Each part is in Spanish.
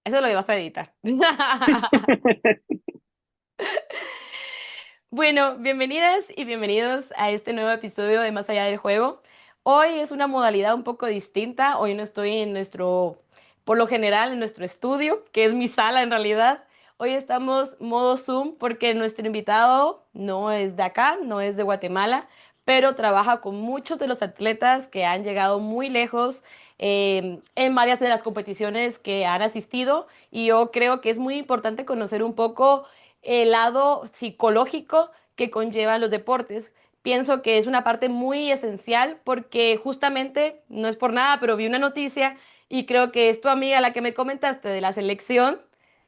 Eso lo vas a editar. Bueno, bienvenidas y bienvenidos a este nuevo episodio de Más allá del juego. Hoy es una modalidad un poco distinta. Hoy no estoy en por lo general, en nuestro estudio, que es mi sala en realidad. Hoy estamos modo Zoom porque nuestro invitado no es de acá, no es de Guatemala, pero trabaja con muchos de los atletas que han llegado muy lejos en varias de las competiciones que han asistido. Y yo creo que es muy importante conocer un poco el lado psicológico que conllevan los deportes. Pienso que es una parte muy esencial porque justamente, no es por nada, pero vi una noticia y creo que es tu amiga la que me comentaste de la selección,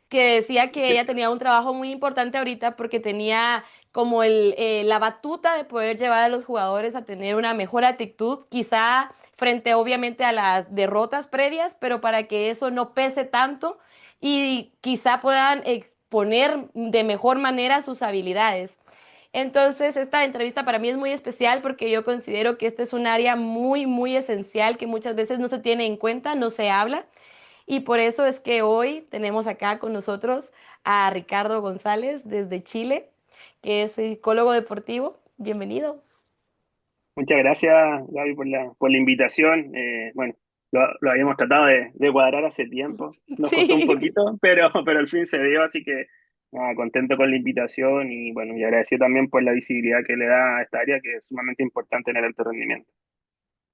que decía que Sí, ella tenía un trabajo muy importante ahorita porque tenía como la batuta de poder llevar a los jugadores a tener una mejor actitud, quizá frente obviamente a las derrotas previas, pero para que eso no pese tanto y quizá puedan exponer de mejor manera sus habilidades. Entonces, esta entrevista para mí es muy especial porque yo considero que este es un área muy, muy esencial que muchas veces no se tiene en cuenta, no se habla. Y por eso es que hoy tenemos acá con nosotros a Ricardo González desde Chile, que es psicólogo deportivo. Bienvenido. muchas gracias, Gaby, por la invitación. Bueno, lo habíamos tratado de cuadrar hace tiempo. Nos costó un Sí. poquito, pero al fin se dio, así que nada, contento con la invitación y bueno, y agradecido también por la visibilidad que le da a esta área, que es sumamente importante en el alto rendimiento.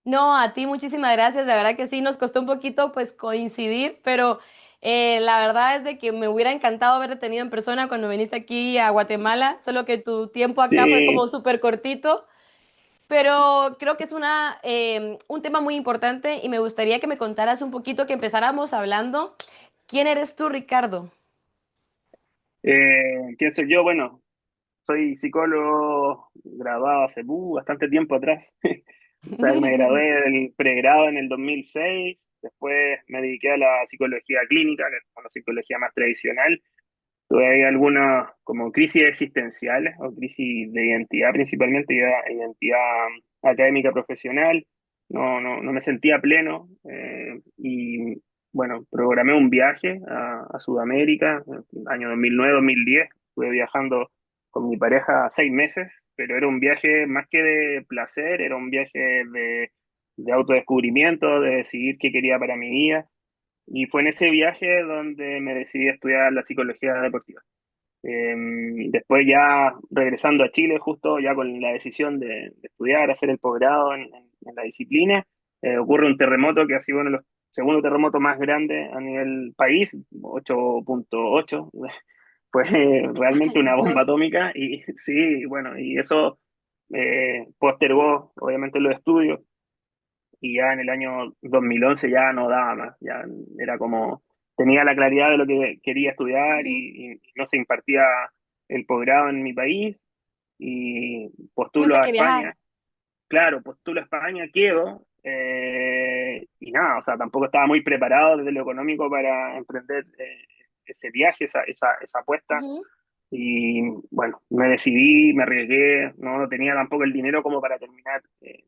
No, a ti muchísimas gracias. De verdad que sí, nos costó un poquito pues coincidir, pero la verdad es de que me hubiera encantado haberte tenido en persona cuando viniste aquí a Guatemala, solo que tu tiempo acá fue como Sí, súper cortito, pero creo que es un tema muy importante y me gustaría que me contaras un poquito, que empezáramos hablando. ¿Quién eres tú, Ricardo? ¿quién soy yo? Bueno, soy psicólogo graduado hace bastante tiempo atrás. O sea, me gradué del pregrado en el 2006, después me dediqué a la psicología clínica, que es la psicología más tradicional. Tuve ahí algunas como crisis existenciales o crisis de identidad, principalmente identidad académica profesional. No me sentía pleno y bueno, programé un viaje a Sudamérica, año 2009-2010. Estuve viajando con mi pareja 6 meses, pero era un viaje más que de placer, era un viaje de autodescubrimiento, de decidir qué quería para mi vida. Y fue en ese viaje donde me decidí a estudiar la psicología deportiva. Eh, Después ya regresando a Chile, justo ya con la decisión de estudiar, hacer el posgrado en la disciplina, ocurre un terremoto que ha sido uno de los segundos terremotos más grandes a nivel país, 8.8. Fue realmente Ay, una bomba Dios. atómica y sí, bueno, y eso postergó obviamente los estudios y ya en el año 2011 ya no daba más, ya era como, tenía la claridad de lo que quería estudiar Ujú. y no se impartía el posgrado en mi país y postulo Tuviste a que viajar. España, claro, postulo a España, quedo y nada, o sea, tampoco estaba muy preparado desde lo económico para emprender ese viaje, esa apuesta. Ujú. Y bueno, me decidí, me arriesgué, no tenía tampoco el dinero como para terminar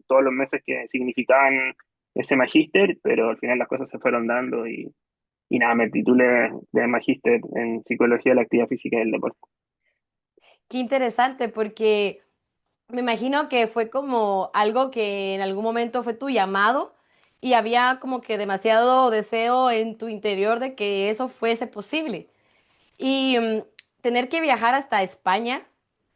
todos los meses que significaban ese magíster, pero al final las cosas se fueron dando y nada, me titulé de magíster en psicología de la actividad física y el deporte. Qué interesante, porque me imagino que fue como algo que en algún momento fue tu llamado y había como que demasiado deseo en tu interior de que eso fuese posible. Y tener que viajar hasta España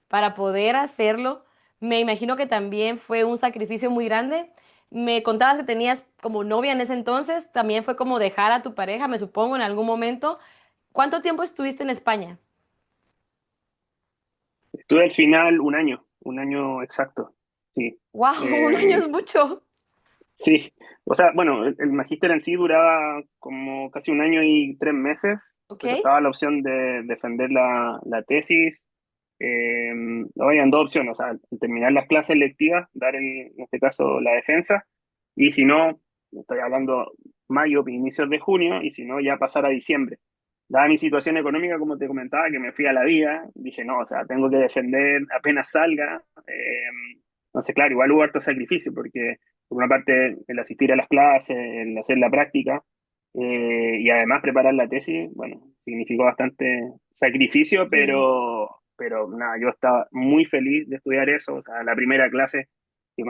para poder hacerlo, me imagino que también fue un sacrificio muy grande. Me contabas que tenías como novia en ese entonces, también fue como dejar a tu pareja, me supongo, en algún momento. ¿Cuánto tiempo estuviste en España? Estuve al final un año exacto, sí. ¡Wow! Un año Eh, es mucho. sí, o sea, bueno, el magíster en sí duraba como casi un año y 3 meses, ¿Ok? pero estaba la opción de defender la tesis. Eh, Habían dos opciones, o sea, terminar las clases lectivas, dar en este caso la defensa, y si no, estoy hablando mayo, inicios de junio, y si no, ya pasar a diciembre. Dada mi situación económica, como te comentaba, que me fui a la vida, dije, no, o sea, tengo que defender apenas salga. Entonces, claro, igual hubo harto sacrificio, porque por una parte el asistir a las clases, el hacer la práctica, Y además preparar la tesis, bueno, significó bastante sacrificio, Sí. pero nada, yo estaba muy feliz de estudiar eso. O sea, la primera clase que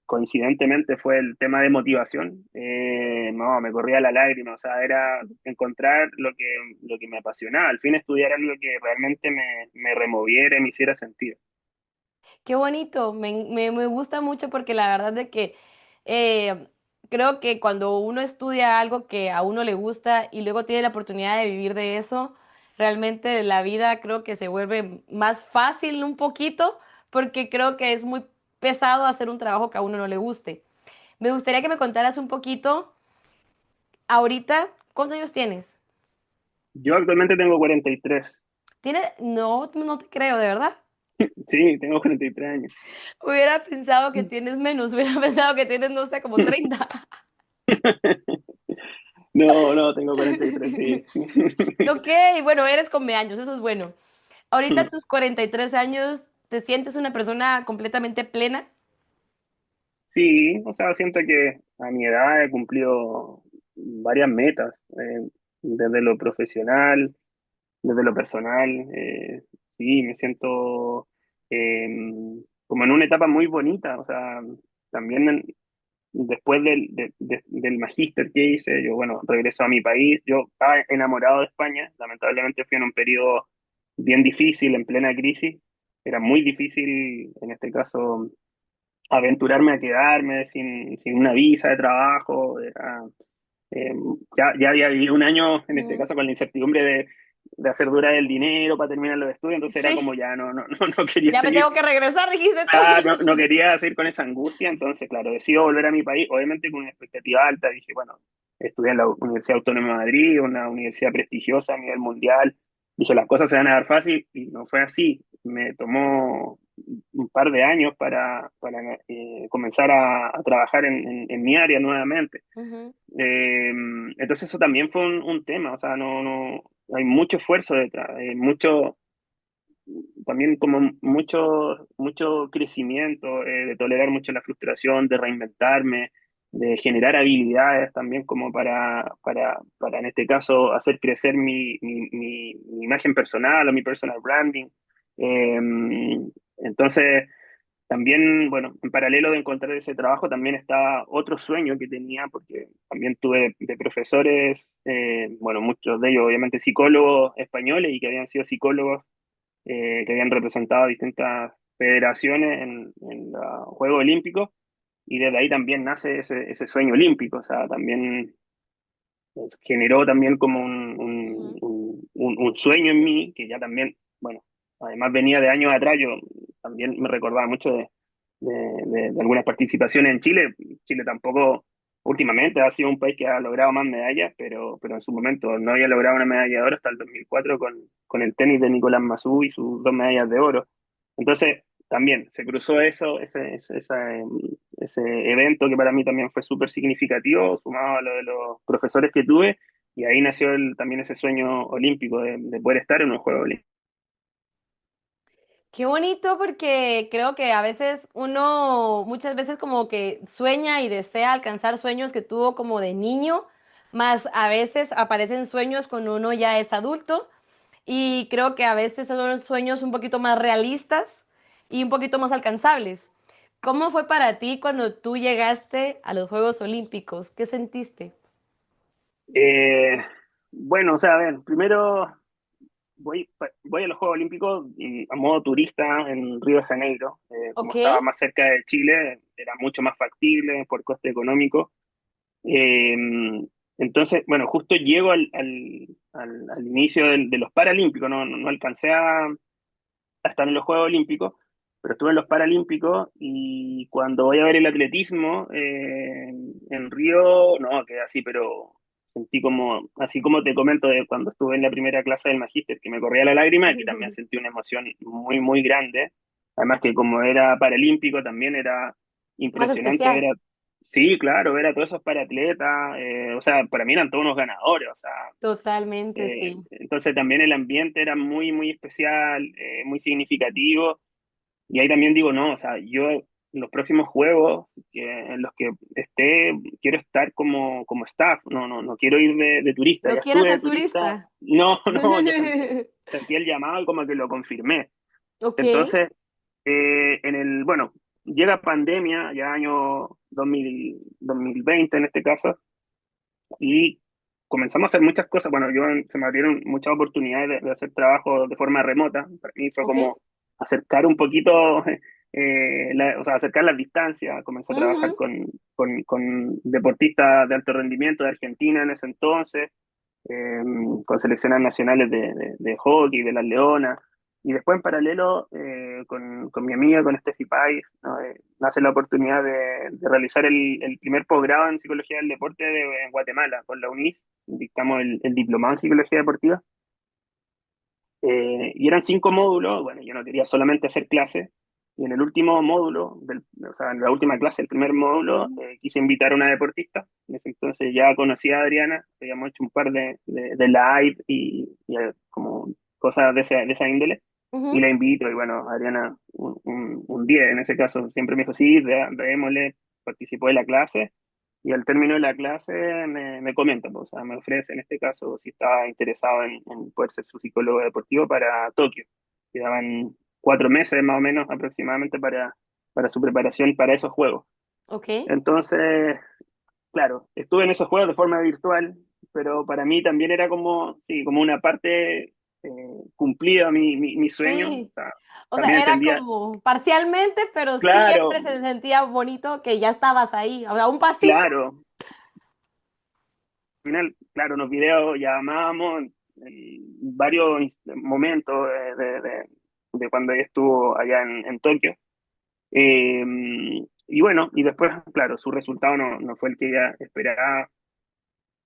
coincidentemente fue el tema de motivación, no, me corría la lágrima. O sea, era encontrar lo que me apasionaba, al fin estudiar algo que realmente me removiera y me hiciera sentido. Qué bonito, me gusta mucho porque la verdad de que eh, creo que cuando uno estudia algo que a uno le gusta y luego tiene la oportunidad de vivir de eso, realmente la vida creo que se vuelve más fácil un poquito porque creo que es muy pesado hacer un trabajo que a uno no le guste. Me gustaría que me contaras un poquito, ahorita, ¿cuántos años tienes? Yo actualmente tengo 43. ¿Tienes? No, no te creo, de verdad. Sí, tengo 43 años. Hubiera pensado que tienes menos, hubiera pensado que tienes, no sé, como 30. No, no, tengo 43, sí. Ok, bueno, eres con años, eso es bueno. Ahorita a tus 43 años, ¿te sientes una persona completamente plena? Sí, o sea, siento que a mi edad he cumplido varias metas, desde lo profesional, desde lo personal. Sí, me siento eh, como en una etapa muy bonita. O sea, también después del magíster que hice, yo, bueno, regreso a mi país. Yo estaba enamorado de España. Lamentablemente fui en un periodo bien difícil, en plena crisis. Era muy difícil, en este caso, aventurarme a quedarme sin una visa de trabajo. Eh, ya había vivido un año, en este Ujú. caso, con la incertidumbre de hacer durar el dinero para terminar los estudios. Entonces era como Sí, ya no quería ya me seguir. tengo que regresar, dijiste tú. No quería seguir con esa angustia. Entonces, claro, decido volver a mi país, obviamente con una expectativa alta. Dije, bueno, estudié en la Universidad Autónoma de Madrid, una universidad prestigiosa a nivel mundial. Dije, las cosas se van a dar fácil y no fue así. Me tomó un par de años para comenzar a trabajar en mi área nuevamente. Ujú, Eh, entonces eso también fue un tema. O sea, no, hay mucho esfuerzo detrás, mucho, también como mucho crecimiento, de tolerar mucho la frustración, de reinventarme, de generar habilidades también como para en este caso, hacer crecer mi imagen personal o mi personal branding. Eh, entonces, también, bueno, en paralelo de encontrar ese trabajo, también estaba otro sueño que tenía, porque también tuve de profesores, bueno, muchos de ellos obviamente psicólogos españoles y que habían sido psicólogos, que habían representado distintas federaciones en los Juegos Olímpicos, y desde ahí también nace ese sueño olímpico. O sea, también pues, generó también como ujú. un sueño en mí, que ya también, bueno, además venía de años atrás. Yo también me recordaba mucho de algunas participaciones en Chile. Chile tampoco últimamente ha sido un país que ha logrado más medallas, pero en su momento no había logrado una medalla de oro hasta el 2004 con el tenis de Nicolás Massú y sus dos medallas de oro. Entonces, también se cruzó eso, ese evento que para mí también fue súper significativo, sumado a lo de los profesores que tuve, y ahí nació también ese sueño olímpico de poder estar en un juego olímpico. Qué bonito porque creo que a veces uno, muchas veces como que sueña y desea alcanzar sueños que tuvo como de niño, más a veces aparecen sueños cuando uno ya es adulto y creo que a veces son los sueños un poquito más realistas y un poquito más alcanzables. ¿Cómo fue para ti cuando tú llegaste a los Juegos Olímpicos? ¿Qué sentiste? Eh, bueno, o sea, a ver, primero voy a los Juegos Olímpicos a modo turista en Río de Janeiro. Como Ok. estaba más cerca de Chile, era mucho más factible por coste económico. Eh, entonces, bueno, justo llego al inicio de los Paralímpicos. No alcancé a estar en los Juegos Olímpicos, pero estuve en los Paralímpicos. Y cuando voy a ver el atletismo en Río, no, quedé así, pero sentí como, así como te comento de cuando estuve en la primera clase del magíster, que me corría la lágrima, que también sentí una emoción muy, muy grande. Además que como era paralímpico, también era Más impresionante ver especial. a, sí, claro, ver a todos esos paratletas. O sea, para mí eran todos unos ganadores. O sea, Totalmente, sí. entonces también el ambiente era muy, muy especial, muy significativo. Y ahí también digo, no, o sea, yo los próximos juegos en los que esté, quiero estar como staff, no quiero ir de turista, ¿No ya quieres estuve de ser turista, turista? no, no, yo sentí el llamado y como que lo confirmé. Ok, Entonces, bueno, llega pandemia, ya año 2020 en este caso, y comenzamos a hacer muchas cosas. Bueno, se me abrieron muchas oportunidades de hacer trabajo de forma remota. Para mí fue ok. como acercar un poquito, o sea, acercar las distancias. Comencé a trabajar Ujú. con deportistas de alto rendimiento de Argentina en ese entonces, eh, con selecciones nacionales de hockey, de las Leonas. Y después, en paralelo, con mi amiga, con Steffi Pais, ¿no? Nace la oportunidad de realizar el primer posgrado en Psicología del Deporte en Guatemala, con la UNIS. Dictamos el diplomado en Psicología Deportiva. Y eran 5 módulos. Bueno, yo no quería solamente hacer clases. Y en el último módulo, o sea, en la última clase, el primer módulo, quise invitar a una deportista. En ese entonces ya conocía a Adriana, habíamos hecho un par de live y como cosas de esa índole. Y Ujú. la invito, y bueno, Adriana, un 10 en ese caso, siempre me dijo, sí, démosle, participó de la clase. Y al término de la clase me comenta, pues, o sea, me ofrece en este caso si estaba interesado en poder ser su psicólogo deportivo para Tokio. Quedaban 4 meses más o menos aproximadamente para su preparación para esos juegos. Ok. Entonces, claro, estuve en esos juegos de forma virtual, pero para mí también era como, sí, como una parte cumplida mi sueño. O Sí. sea, O también sea, era entendía, como parcialmente, pero claro, siempre se sentía bonito que ya estabas ahí. O sea, un pasito. claro, final, claro, los videos llamábamos en varios momentos de cuando ella estuvo allá en Tokio. Eh, y bueno, y después, claro, su resultado no fue el que ella esperaba.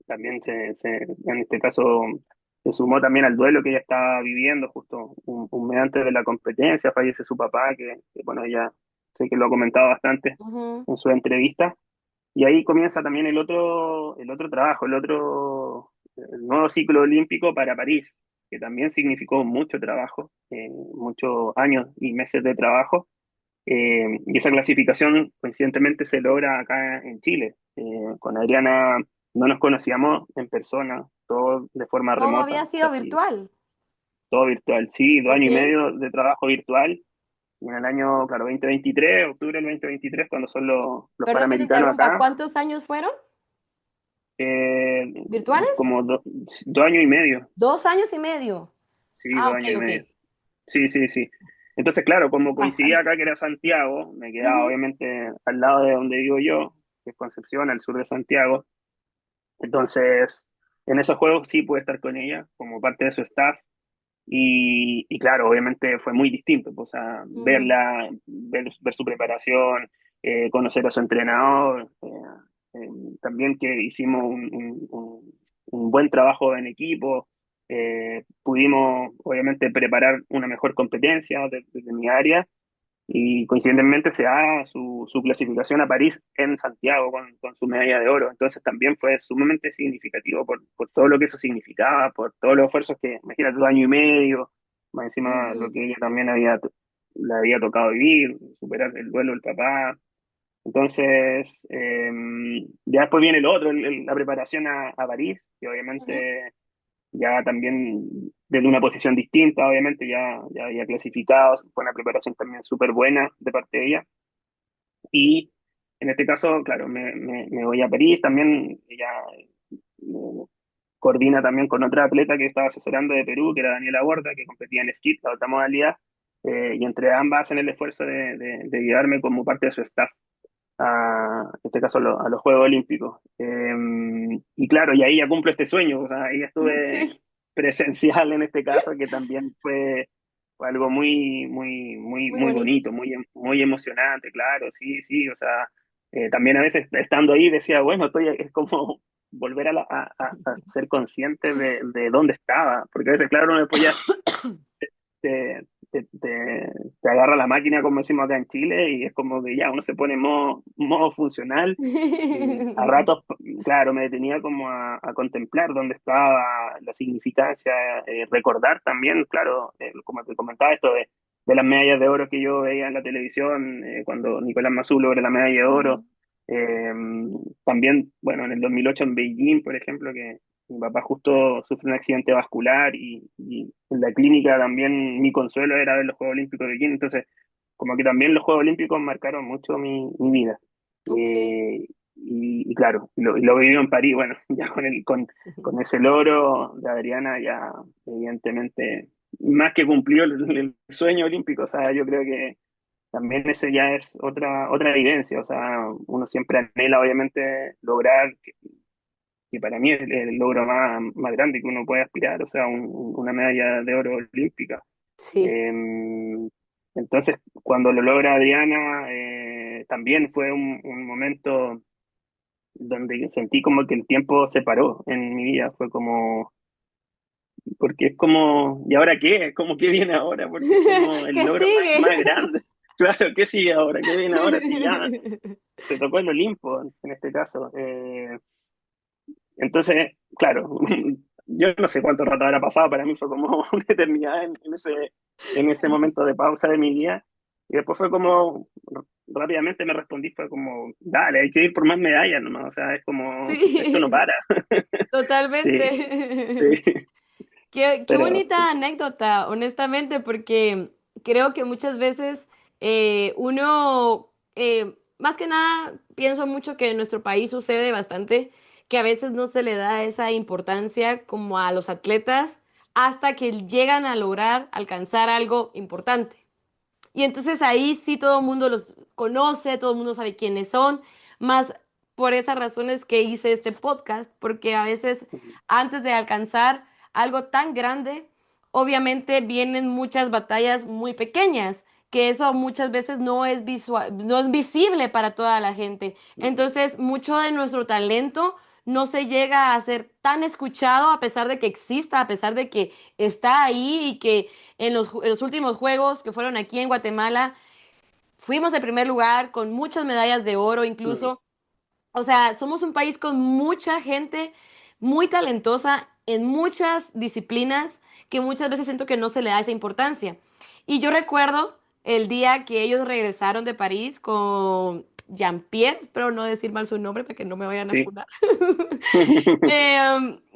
También en este caso se sumó también al duelo que ella estaba viviendo justo un mes antes de la competencia. Fallece su papá, bueno, ella sé que lo ha comentado bastante Ujú. en su entrevista. Y ahí comienza también el otro trabajo, el nuevo ciclo olímpico para París, que también significó mucho trabajo, muchos años y meses de trabajo. Y esa clasificación, coincidentemente, se logra acá en Chile. Con Adriana no nos conocíamos en persona, todo de forma Todo remota, había sido casi virtual. todo virtual. Sí, dos Ok. años y medio de trabajo virtual. Y en el año, claro, 2023, octubre del 2023, cuando son los Perdón que te Panamericanos interrumpa. acá, ¿Cuántos años fueron? eh, ¿Virtuales? como 2 años y medio. 2 años y medio. Sí, Ah, dos ok, años y ok. medio. Sí, sí, sí. Entonces, claro, como coincidía Bastante. acá que era Santiago, me quedaba Ujú. obviamente al lado de donde vivo yo, que es Concepción, al sur de Santiago. Entonces, en esos juegos sí pude estar con ella como parte de su staff. Y claro, obviamente fue muy distinto, pues, o sea, Ujú. verla, ver su preparación, conocer a su entrenador, también que hicimos un buen trabajo en equipo, pudimos obviamente preparar una mejor competencia desde mi área y coincidentemente se da su clasificación a París en Santiago con su medalla de oro. Entonces también fue sumamente significativo por todo lo que eso significaba, por todos los esfuerzos que, imagínate, 2 años y medio, más encima lo Ujú. que ella también le había tocado vivir, superar el duelo del papá. Entonces, ya después viene el otro, la preparación a París, que Ujú. obviamente ya también desde una posición distinta, obviamente ya había clasificado, fue una preparación también súper buena de parte de ella. Y en este caso, claro, me voy a París, también ella coordina también con otra atleta que estaba asesorando de Perú, que era Daniela Borda, que competía en esquí, la otra modalidad, y entre ambas hacen el esfuerzo de llevarme como parte de su staff en este caso a los Juegos Olímpicos. Y claro, y ahí ya cumplo este sueño, o sea, ahí estuve Sí, presencial en este caso, que también fue algo muy, muy, muy, muy muy bonito. bonito, muy emocionante, claro, sí, sí, o sea, también a veces estando ahí decía, bueno, es como volver a ser consciente de dónde estaba, porque a veces, claro, uno después ya te agarra la máquina, como decimos acá en Chile, y es como que ya uno se pone en modo funcional. Y a ratos, claro, me detenía como a contemplar dónde estaba la significancia, recordar también, claro, como te comentaba, esto de las medallas de oro que yo veía en la televisión, cuando Nicolás Mazú logra la medalla de oro. Ujú. Eh, También, bueno, en el 2008 en Beijing, por ejemplo, que mi papá justo sufrió un accidente vascular y en la clínica también mi consuelo era ver los Juegos Olímpicos de Beijing. Entonces, como que también los Juegos Olímpicos marcaron mucho mi vida. Ok. Y claro, y lo viví en París, bueno, ya con ese logro de Adriana, ya evidentemente, más que cumplió el sueño olímpico. O sea, yo creo que también ese ya es otra evidencia. O sea, uno siempre anhela, obviamente, lograr, que para mí es el logro más grande que uno puede aspirar, o sea, una medalla de oro olímpica. Sí, Eh, entonces, cuando lo logra Adriana, también fue un momento donde sentí como que el tiempo se paró en mi vida. Fue como, porque es como, ¿y ahora qué? ¿Cómo qué viene ahora? Porque es como el ¿qué logro sigue? más grande. Claro, ¿qué sigue ahora? ¿Qué viene ahora? Si ya se tocó el Olimpo, en este caso. Entonces, claro, yo no sé cuánto rato habrá pasado, para mí fue como una eternidad en ese momento de pausa de mi vida. Y después fue como, rápidamente me respondí, fue como, dale, hay que ir por más medallas nomás. O sea, es como, esto no Sí, para. Sí, totalmente. sí, Qué pero bonita anécdota, honestamente, porque creo que muchas veces uno, más que nada, pienso mucho que en nuestro país sucede bastante que a veces no se le da esa importancia como a los atletas hasta que llegan a lograr alcanzar algo importante. Y entonces ahí sí todo el mundo los conoce, todo el mundo sabe quiénes son, más por esas razones que hice este podcast, porque a veces antes de alcanzar algo tan grande, obviamente vienen muchas batallas muy pequeñas, que eso muchas veces no es visual, no es visible para toda la gente. Entonces, mucho de nuestro talento no se llega a ser tan escuchado a pesar de que exista, a pesar de que está ahí y que en los últimos juegos que fueron aquí en Guatemala, fuimos de primer lugar con muchas medallas de oro incluso. O sea, somos un país con mucha gente muy talentosa en muchas disciplinas que muchas veces siento que no se le da esa importancia. Y yo recuerdo el día que ellos regresaron de París con Jean-Pierre, espero no decir mal su nombre para que no me vayan a sí. funar.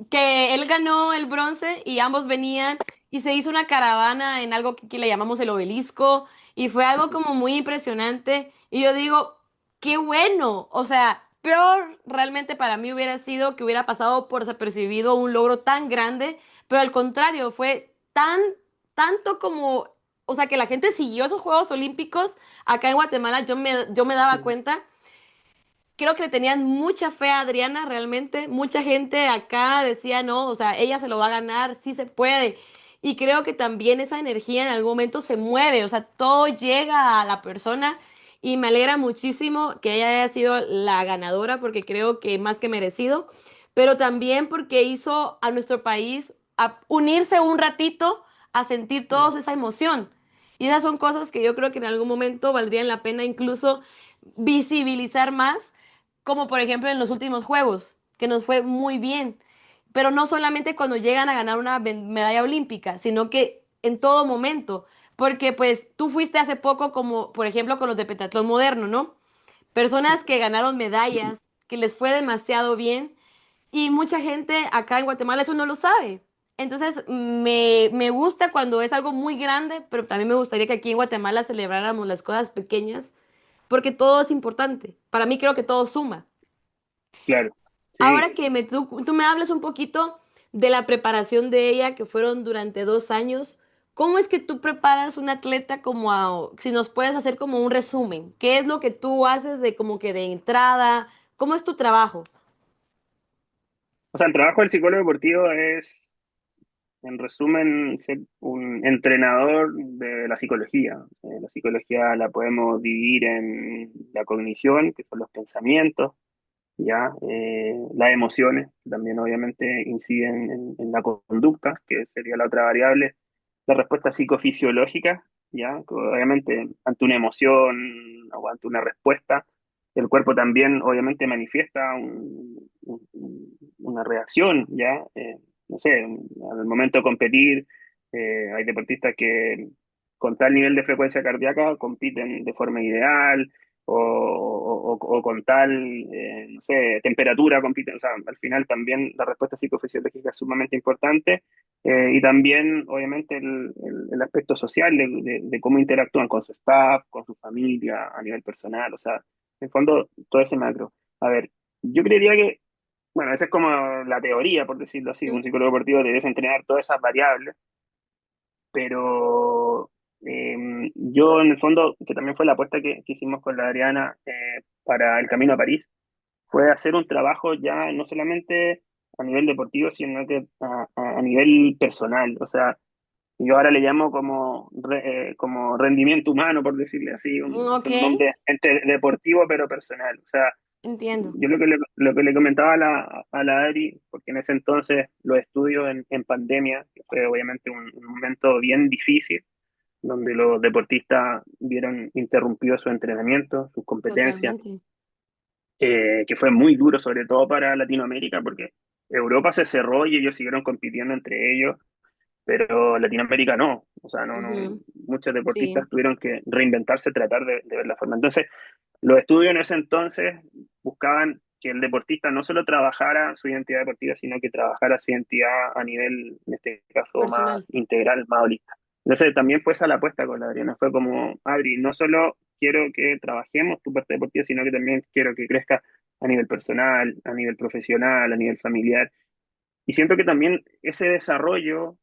Que él ganó el bronce y ambos venían y se hizo una caravana en algo que aquí le llamamos el obelisco y fue algo como muy impresionante y yo digo, qué bueno, o sea, peor realmente para mí hubiera sido que hubiera pasado por desapercibido un logro tan grande, pero al contrario, fue tanto como, o sea, que la gente siguió esos Juegos Olímpicos acá en Guatemala, yo me daba cuenta. Creo que le tenían mucha fe a Adriana realmente. Mucha gente acá decía, no, o sea, ella se lo va a ganar, sí se puede. Y creo que también esa energía en algún momento se mueve, o sea, todo llega a la persona y me alegra muchísimo que ella haya sido la ganadora porque creo que más que merecido, pero también porque hizo a nuestro país a unirse un ratito a sentir toda esa emoción. Y esas son cosas que yo creo que en algún momento valdrían la pena incluso visibilizar más como por ejemplo en los últimos juegos, que nos fue muy bien, pero no solamente cuando llegan a ganar una medalla olímpica, sino que en todo momento, porque pues tú fuiste hace poco como por ejemplo con los de pentatlón moderno, ¿no? Personas que ganaron medallas, que les fue demasiado bien y mucha gente acá en Guatemala eso no lo sabe. Entonces, me gusta cuando es algo muy grande, pero también me gustaría que aquí en Guatemala celebráramos las cosas pequeñas, porque todo es importante. Para mí creo que todo suma. Claro, sí. Ahora que tú me hables un poquito de la preparación de ella, que fueron durante 2 años, ¿cómo es que tú preparas un atleta como si nos puedes hacer como un resumen? ¿Qué es lo que tú haces de como que de entrada? ¿Cómo es tu trabajo? O sea, el trabajo del psicólogo deportivo es, en resumen, ser un entrenador de la psicología. La psicología la podemos dividir en la cognición, que son los pensamientos, ya, las emociones, que también obviamente inciden en la conducta, que sería la otra variable, la respuesta psicofisiológica, ya, que obviamente ante una emoción o ante una respuesta, el cuerpo también obviamente manifiesta una reacción, ya, no sé, al momento de competir, hay deportistas que con tal nivel de frecuencia cardíaca compiten de forma ideal o con tal, no sé, temperatura compiten. O sea, al final también la respuesta psicofisiológica es sumamente importante y también, obviamente, el aspecto social de cómo interactúan con su staff, con su familia, a nivel personal. O sea, en el fondo, todo ese macro. A ver, yo creería que, bueno, esa es como la teoría, por decirlo así. Un psicólogo deportivo debe entrenar todas esas variables, pero yo en el fondo, que también fue la apuesta que hicimos con la Adriana para el Camino a París, fue hacer un trabajo ya no solamente a nivel deportivo, sino que a nivel personal. O sea, yo ahora le llamo como rendimiento humano, por decirle así, Ok, un nombre entre deportivo pero personal. O sea, entiendo. yo lo que le comentaba a la Adri, porque en ese entonces los estudios en pandemia, que fue obviamente un momento bien difícil, donde los deportistas vieron interrumpido su entrenamiento, sus competencias, Totalmente. que fue muy duro, sobre todo para Latinoamérica, porque Europa se cerró y ellos siguieron compitiendo entre ellos, pero Latinoamérica no. O sea, Ujú, muchos deportistas sí, tuvieron que reinventarse, tratar de ver la forma. Entonces, los estudios en ese entonces buscaban que el deportista no solo trabajara su identidad deportiva, sino que trabajara su identidad a nivel, en este caso, más personal. integral, más holística. Entonces también fue esa la apuesta con la Adriana, fue como, Adri, no solo quiero que trabajemos tu parte deportiva, sino que también quiero que crezca a nivel personal, a nivel profesional, a nivel familiar. Y siento que también ese desarrollo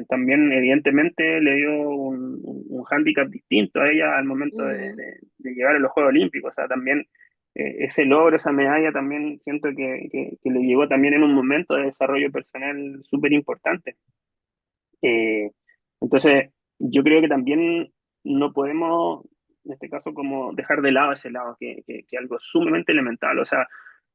también evidentemente le dio un hándicap distinto a ella al momento Ujú, de llegar a los Juegos Olímpicos. O sea, también ese logro, esa medalla también siento que le llegó también en un momento de desarrollo personal súper importante. Eh, entonces, yo creo que también no podemos, en este caso, como dejar de lado ese lado, que es algo sumamente elemental. O sea,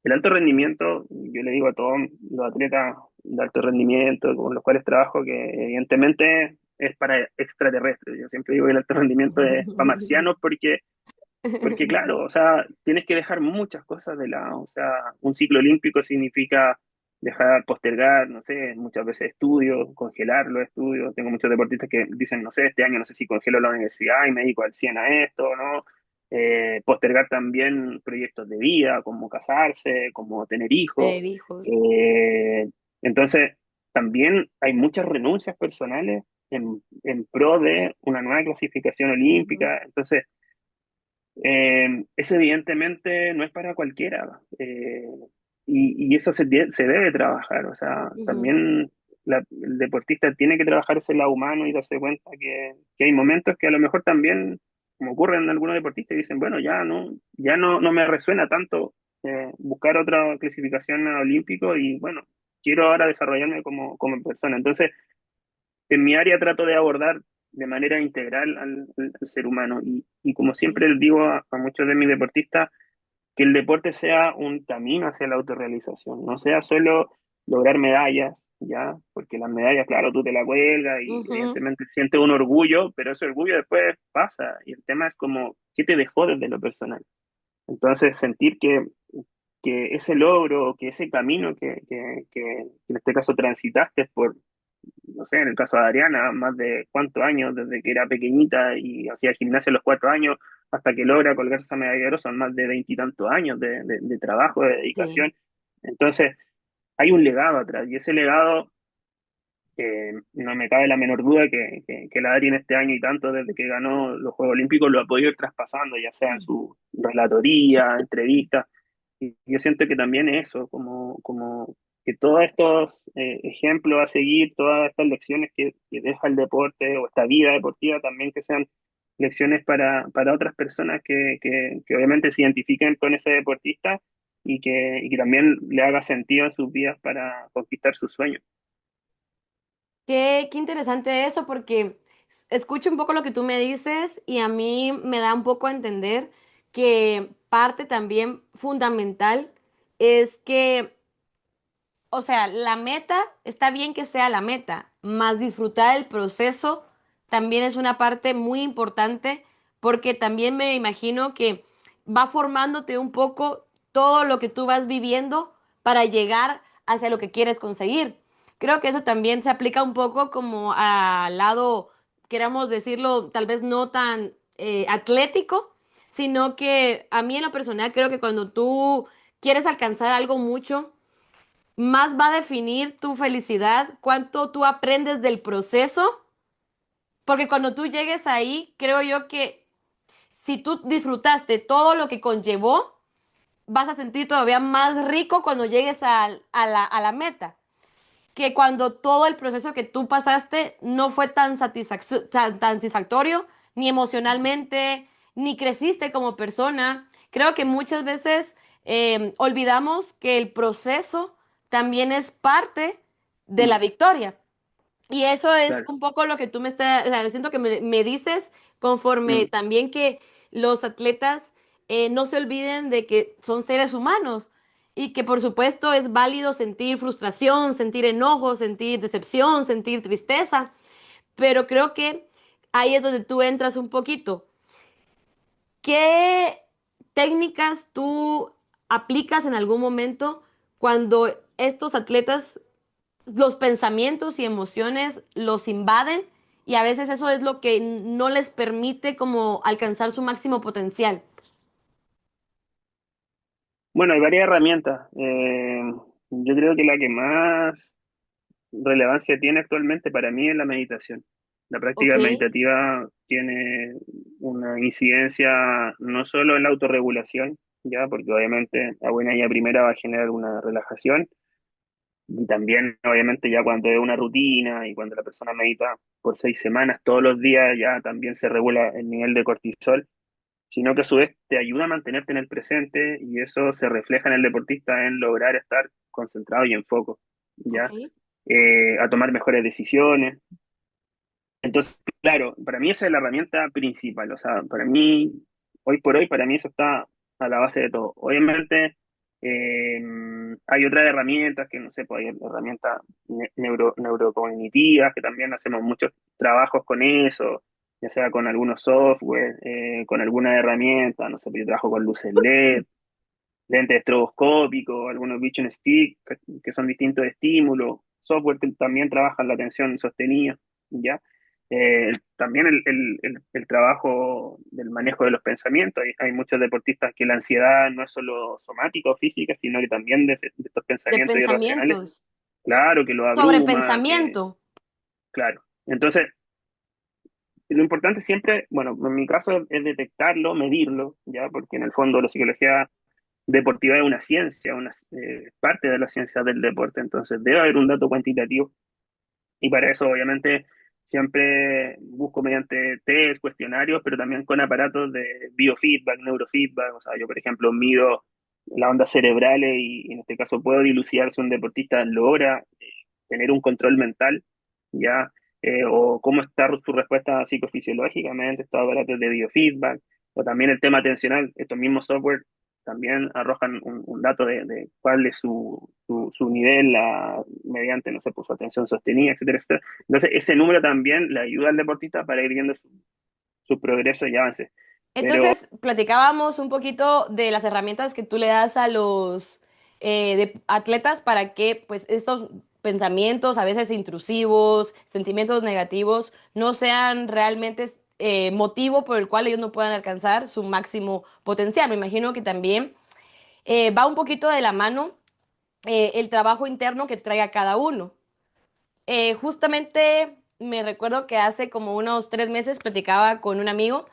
el alto rendimiento, yo le digo a todos los atletas de alto rendimiento con los cuales trabajo, que evidentemente es para extraterrestres. Yo siempre digo que el alto rendimiento es para marcianos porque claro, o sea, tienes que dejar muchas cosas de lado. O sea, un ciclo olímpico significa dejar, postergar, no sé, muchas veces estudios, congelar los estudios. Tengo muchos deportistas que dicen, no sé, este año no sé si congelo la universidad y me dedico al 100 a esto, ¿no? Postergar también proyectos de vida, como casarse, como tener hijos. Tener hijos. Eh, entonces, también hay muchas renuncias personales en pro de una nueva clasificación Ujú, olímpica. Entonces, eso evidentemente no es para cualquiera y eso se debe trabajar, o sea, ujú. también el deportista tiene que trabajar ese lado humano y darse cuenta que hay momentos que a lo mejor también, como ocurre en algunos deportistas, dicen, bueno, no me resuena tanto buscar otra clasificación a olímpico y bueno, quiero ahora desarrollarme como persona. Entonces, en mi área trato de abordar de manera integral al ser humano y como siempre les digo a muchos de mis deportistas, que el deporte sea un camino hacia la autorrealización, no sea solo lograr medallas, ¿ya? Porque las medallas, claro, tú te la cuelgas y Ujú, evidentemente sientes un orgullo, pero ese orgullo después pasa y el tema es como, ¿qué te dejó desde lo personal? Entonces, sentir que ese logro, que ese camino que en este caso transitaste por, no sé, en el caso de Adriana, más de cuántos años, desde que era pequeñita y hacía gimnasia a los 4 años hasta que logra colgarse esa medalla de oro, son más de veintitantos años de trabajo, de sí. dedicación. Entonces, hay un legado atrás y ese legado, no me cabe la menor duda que la Adri en este año y tanto, desde que ganó los Juegos Olímpicos, lo ha podido ir traspasando, ya sea en su relatoría, entrevistas. Y yo siento que también eso, como que todos estos ejemplos a seguir, todas estas lecciones que deja el deporte o esta vida deportiva, también que sean lecciones para otras personas que obviamente se identifiquen con ese deportista y que también le haga sentido en sus vidas para conquistar sus sueños. Qué interesante eso, porque escucho un poco lo que tú me dices y a mí me da un poco a entender que parte también fundamental es que, o sea, la meta, está bien que sea la meta, más disfrutar el proceso también es una parte muy importante, porque también me imagino que va formándote un poco todo lo que tú vas viviendo para llegar hacia lo que quieres conseguir. Creo que eso también se aplica un poco como al lado queramos decirlo, tal vez no tan atlético, sino que a mí en lo personal creo que cuando tú quieres alcanzar algo mucho, más va a definir tu felicidad, cuánto tú aprendes del proceso, porque cuando tú llegues ahí, creo yo que si tú disfrutaste todo lo que conllevó, vas a sentir todavía más rico cuando llegues a la meta, que cuando todo el proceso que tú pasaste no fue tan tan satisfactorio, ni emocionalmente, ni creciste como persona. Creo que muchas veces olvidamos que el proceso también es parte de la Mm, victoria. Y eso es claro. un poco lo que tú me estás, o sea, siento que me dices conforme Mm, también que los atletas no se olviden de que son seres humanos y que por supuesto es válido sentir frustración, sentir enojo, sentir decepción, sentir tristeza, pero creo que ahí es donde tú entras un poquito. ¿Qué técnicas tú aplicas en algún momento cuando estos atletas los pensamientos y emociones los invaden y a veces eso es lo que no les permite como alcanzar su máximo potencial? Bueno, hay varias herramientas. Yo creo que la que más relevancia tiene actualmente para mí es la meditación. La Ok, práctica meditativa tiene una incidencia no solo en la autorregulación, ya, porque obviamente a buena y a primera va a generar una relajación, y también obviamente ya cuando es una rutina y cuando la persona medita por 6 semanas todos los días ya también se regula el nivel de cortisol, sino que a su vez te ayuda a mantenerte en el presente y eso se refleja en el deportista en lograr estar concentrado y en foco, ok. ¿ya? A tomar mejores decisiones. Entonces, claro, para mí esa es la herramienta principal, o sea, para mí, hoy por hoy, para mí eso está a la base de todo. Obviamente, eh, hay otras herramientas que, no sé, pues hay herramientas neurocognitivas, que también hacemos muchos trabajos con eso, ya sea con algunos software, con alguna herramienta, no sé, pues yo trabajo con luces LED, lentes estroboscópicos, algunos vision stick, que son distintos estímulos, software que también trabajan la atención sostenida, ¿ya? También el trabajo del manejo de los pensamientos. Hay muchos deportistas que la ansiedad no es solo somática o física, sino que también de estos De pensamientos irracionales, pensamientos, claro, que lo sobre abruma, que, pensamiento. claro. Entonces, lo importante siempre, bueno, en mi caso es detectarlo, medirlo, ¿ya? Porque en el fondo la psicología deportiva es una ciencia, una parte de la ciencia del deporte, entonces debe haber un dato cuantitativo y para eso obviamente siempre busco mediante test, cuestionarios, pero también con aparatos de biofeedback, neurofeedback, o sea, yo por ejemplo mido las ondas cerebrales y en este caso puedo dilucidar si un deportista logra tener un control mental, ya, o cómo está su respuesta psicofisiológicamente, estos aparatos de biofeedback, o también el tema atencional, estos mismos software también arrojan un dato de cuál es su nivel mediante, no sé, pues, su atención sostenida, etcétera, etcétera. Entonces, ese número también le ayuda al deportista para ir viendo su progreso y avance. Pero Entonces, platicábamos un poquito de las herramientas que tú le das a los atletas para que pues estos pensamientos, a veces intrusivos, sentimientos negativos, no sean realmente motivo por el cual ellos no puedan alcanzar su máximo potencial. Me imagino que también va un poquito de la mano el trabajo interno que traiga cada uno. Justamente me recuerdo que hace como unos 3 meses platicaba con un amigo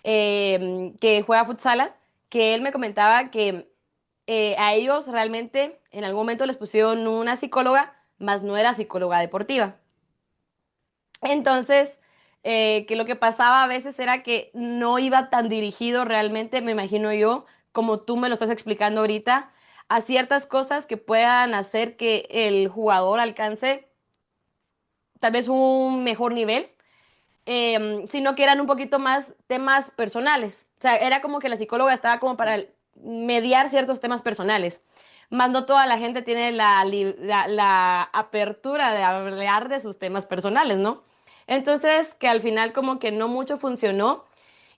que juega futsala, que él me comentaba que a ellos realmente en algún momento les pusieron una psicóloga, mas no era psicóloga deportiva. Entonces, que lo que pasaba a veces era que no iba tan dirigido realmente, me imagino yo, como tú me lo estás explicando ahorita, a ciertas cosas que puedan hacer que el jugador alcance tal vez un mejor nivel, sino que eran un poquito más temas personales. O sea, era como que la psicóloga estaba como para mediar ciertos temas personales. Más no toda la gente tiene la apertura de hablar de sus temas personales, ¿no? Entonces, que al final como que no mucho funcionó.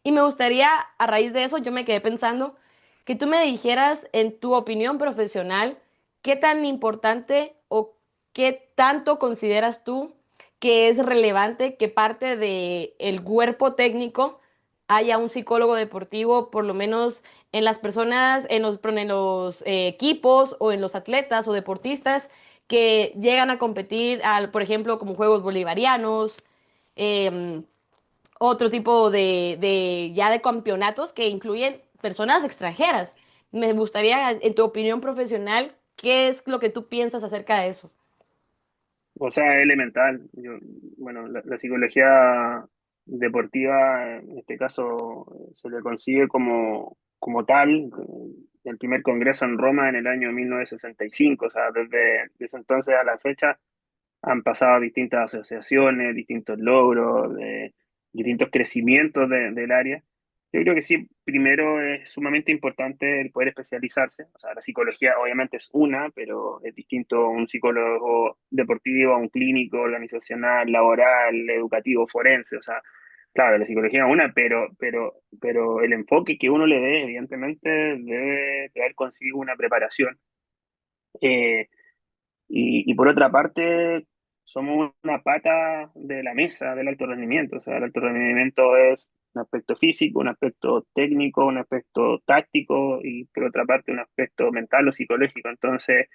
Y me gustaría, a raíz de eso, yo me quedé pensando que tú me dijeras, en tu opinión profesional, qué tan importante o qué tanto consideras tú que es relevante que parte de el cuerpo técnico haya un psicólogo deportivo, por lo menos en las personas, en los equipos o en los atletas o deportistas que llegan a competir, por ejemplo, como Juegos Bolivarianos, em, otro tipo ya de campeonatos que incluyen personas extranjeras. Me gustaría, en tu opinión profesional, ¿qué es lo que tú piensas acerca de eso? O sea, es elemental. Bueno, la psicología deportiva, en este caso, se le concibe como tal. El primer congreso en Roma en el año 1965, o sea, desde ese entonces a la fecha han pasado distintas asociaciones, distintos logros, distintos crecimientos del área. Yo creo que sí, primero es sumamente importante el poder especializarse. O sea, la psicología obviamente es una, pero es distinto un psicólogo deportivo a un clínico, organizacional, laboral, educativo, forense. O sea, claro, la psicología es una, pero el enfoque que uno le dé, evidentemente, debe traer consigo una preparación. Eh, y por otra parte, somos una pata de la mesa del alto rendimiento. O sea, el alto rendimiento es un aspecto físico, un aspecto técnico, un aspecto táctico y por otra parte un aspecto mental o psicológico. Entonces,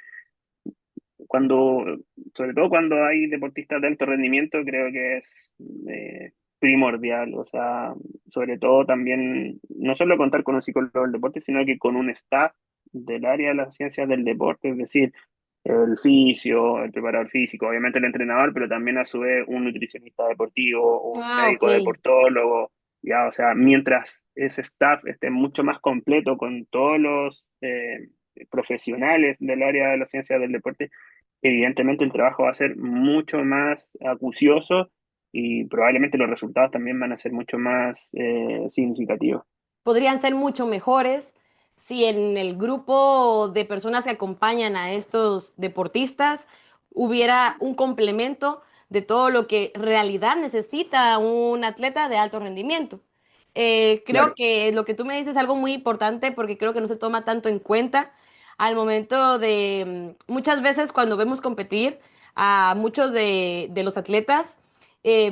cuando, sobre todo cuando hay deportistas de alto rendimiento, creo que es primordial. O sea, sobre todo también, no solo contar con un psicólogo del deporte, sino que con un staff del área de las ciencias del deporte, es decir, el fisio, el preparador físico, obviamente el entrenador, pero también a su vez un nutricionista deportivo, un Ah, ok. médico deportólogo, ya, o sea, mientras ese staff esté mucho más completo con todos los profesionales del área de las ciencias del deporte, evidentemente el trabajo va a ser mucho más acucioso y probablemente los resultados también van a ser mucho más significativos. Podrían ser mucho mejores si en el grupo de personas que acompañan a estos deportistas hubiera un complemento de todo lo que en realidad necesita un atleta de alto rendimiento. Creo Claro. que lo que tú me dices es algo muy importante porque creo que no se toma tanto en cuenta al momento de muchas veces cuando vemos competir a muchos de los atletas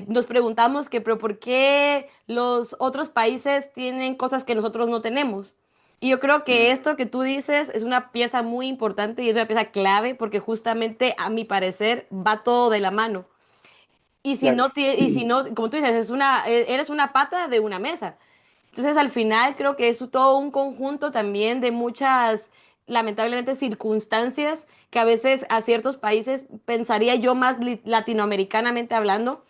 nos preguntamos que, pero ¿por qué los otros países tienen cosas que nosotros no tenemos? Y yo creo que Mm, esto que tú dices es una pieza muy importante y es una pieza clave porque justamente a mi parecer va todo de la mano. claro. Y si no, como tú dices, eres una pata de una mesa. Entonces, al final creo que es todo un conjunto también de muchas, lamentablemente, circunstancias que a veces a ciertos países, pensaría yo más latinoamericanamente hablando,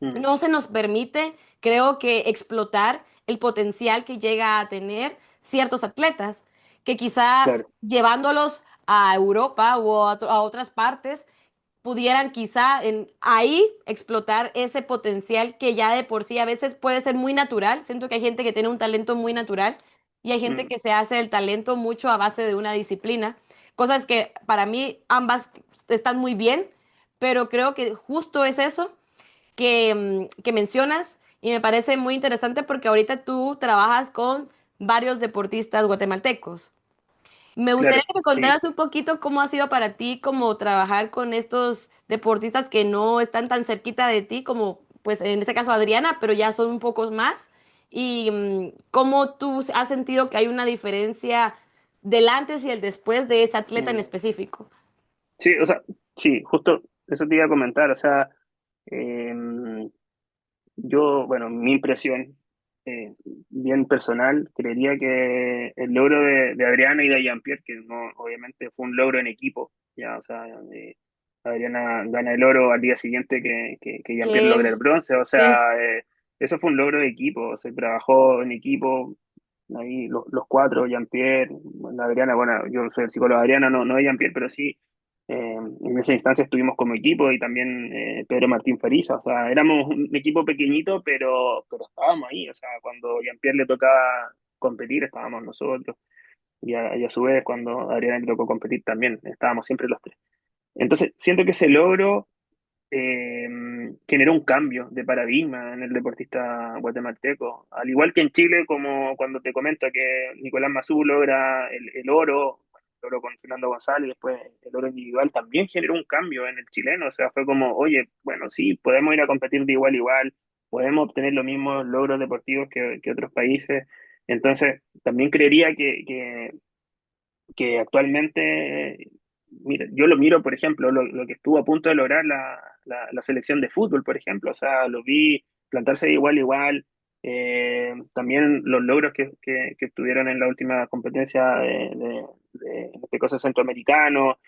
Mm, no se nos permite, creo que, explotar el potencial que llega a tener ciertos atletas, que quizá claro. llevándolos a Europa o a otras partes, pudieran quizá ahí explotar ese potencial que ya de por sí a veces puede ser muy natural. Siento que hay gente que tiene un talento muy natural y hay gente Mm, que se hace el talento mucho a base de una disciplina. Cosas que para mí ambas están muy bien, pero creo que justo es eso que mencionas y me parece muy interesante porque ahorita tú trabajas con varios deportistas guatemaltecos. Me gustaría claro, que me sí. contaras un poquito cómo ha sido para ti como trabajar con estos deportistas que no están tan cerquita de ti como pues en este caso Adriana, pero ya son un poco más y cómo tú has sentido que hay una diferencia del antes y el después de ese atleta en Mm. específico. Sí, o sea, sí, justo eso te iba a comentar. O sea, em, yo, bueno, mi impresión, bien personal, creería que el logro de Adriana y de Jean-Pierre, que no, obviamente fue un logro en equipo, ya, o sea, Adriana gana el oro al día siguiente que Jean-Pierre logra Que el bronce, o sí, sea, eso fue un logro de equipo, se trabajó en equipo, ahí los cuatro, Jean-Pierre, la Adriana, bueno, yo soy el psicólogo de Adriana, no de Jean-Pierre, pero sí. En esa instancia estuvimos como equipo y también Pedro Martín Fariza, o sea, éramos un equipo pequeñito, pero estábamos ahí, o sea, cuando Jean-Pierre le tocaba competir, estábamos nosotros, y a su vez cuando a Adriana le tocó competir también, estábamos siempre los tres. Entonces, siento que ese logro eh, generó un cambio de paradigma en el deportista guatemalteco, al igual que en Chile, como cuando te comento que Nicolás Mazú logra el oro. el oro con Fernando González y después el oro individual, también generó un cambio en el chileno. O sea, fue como, oye, bueno, sí, podemos ir a competir de igual a igual, podemos obtener los mismos logros deportivos que otros países. Entonces, también creería que actualmente, mira, yo lo miro, por ejemplo, lo que estuvo a punto de lograr la selección de fútbol, por ejemplo, o sea, lo vi plantarse de igual a igual, también los logros que obtuvieron en la última competencia en este caso centroamericano,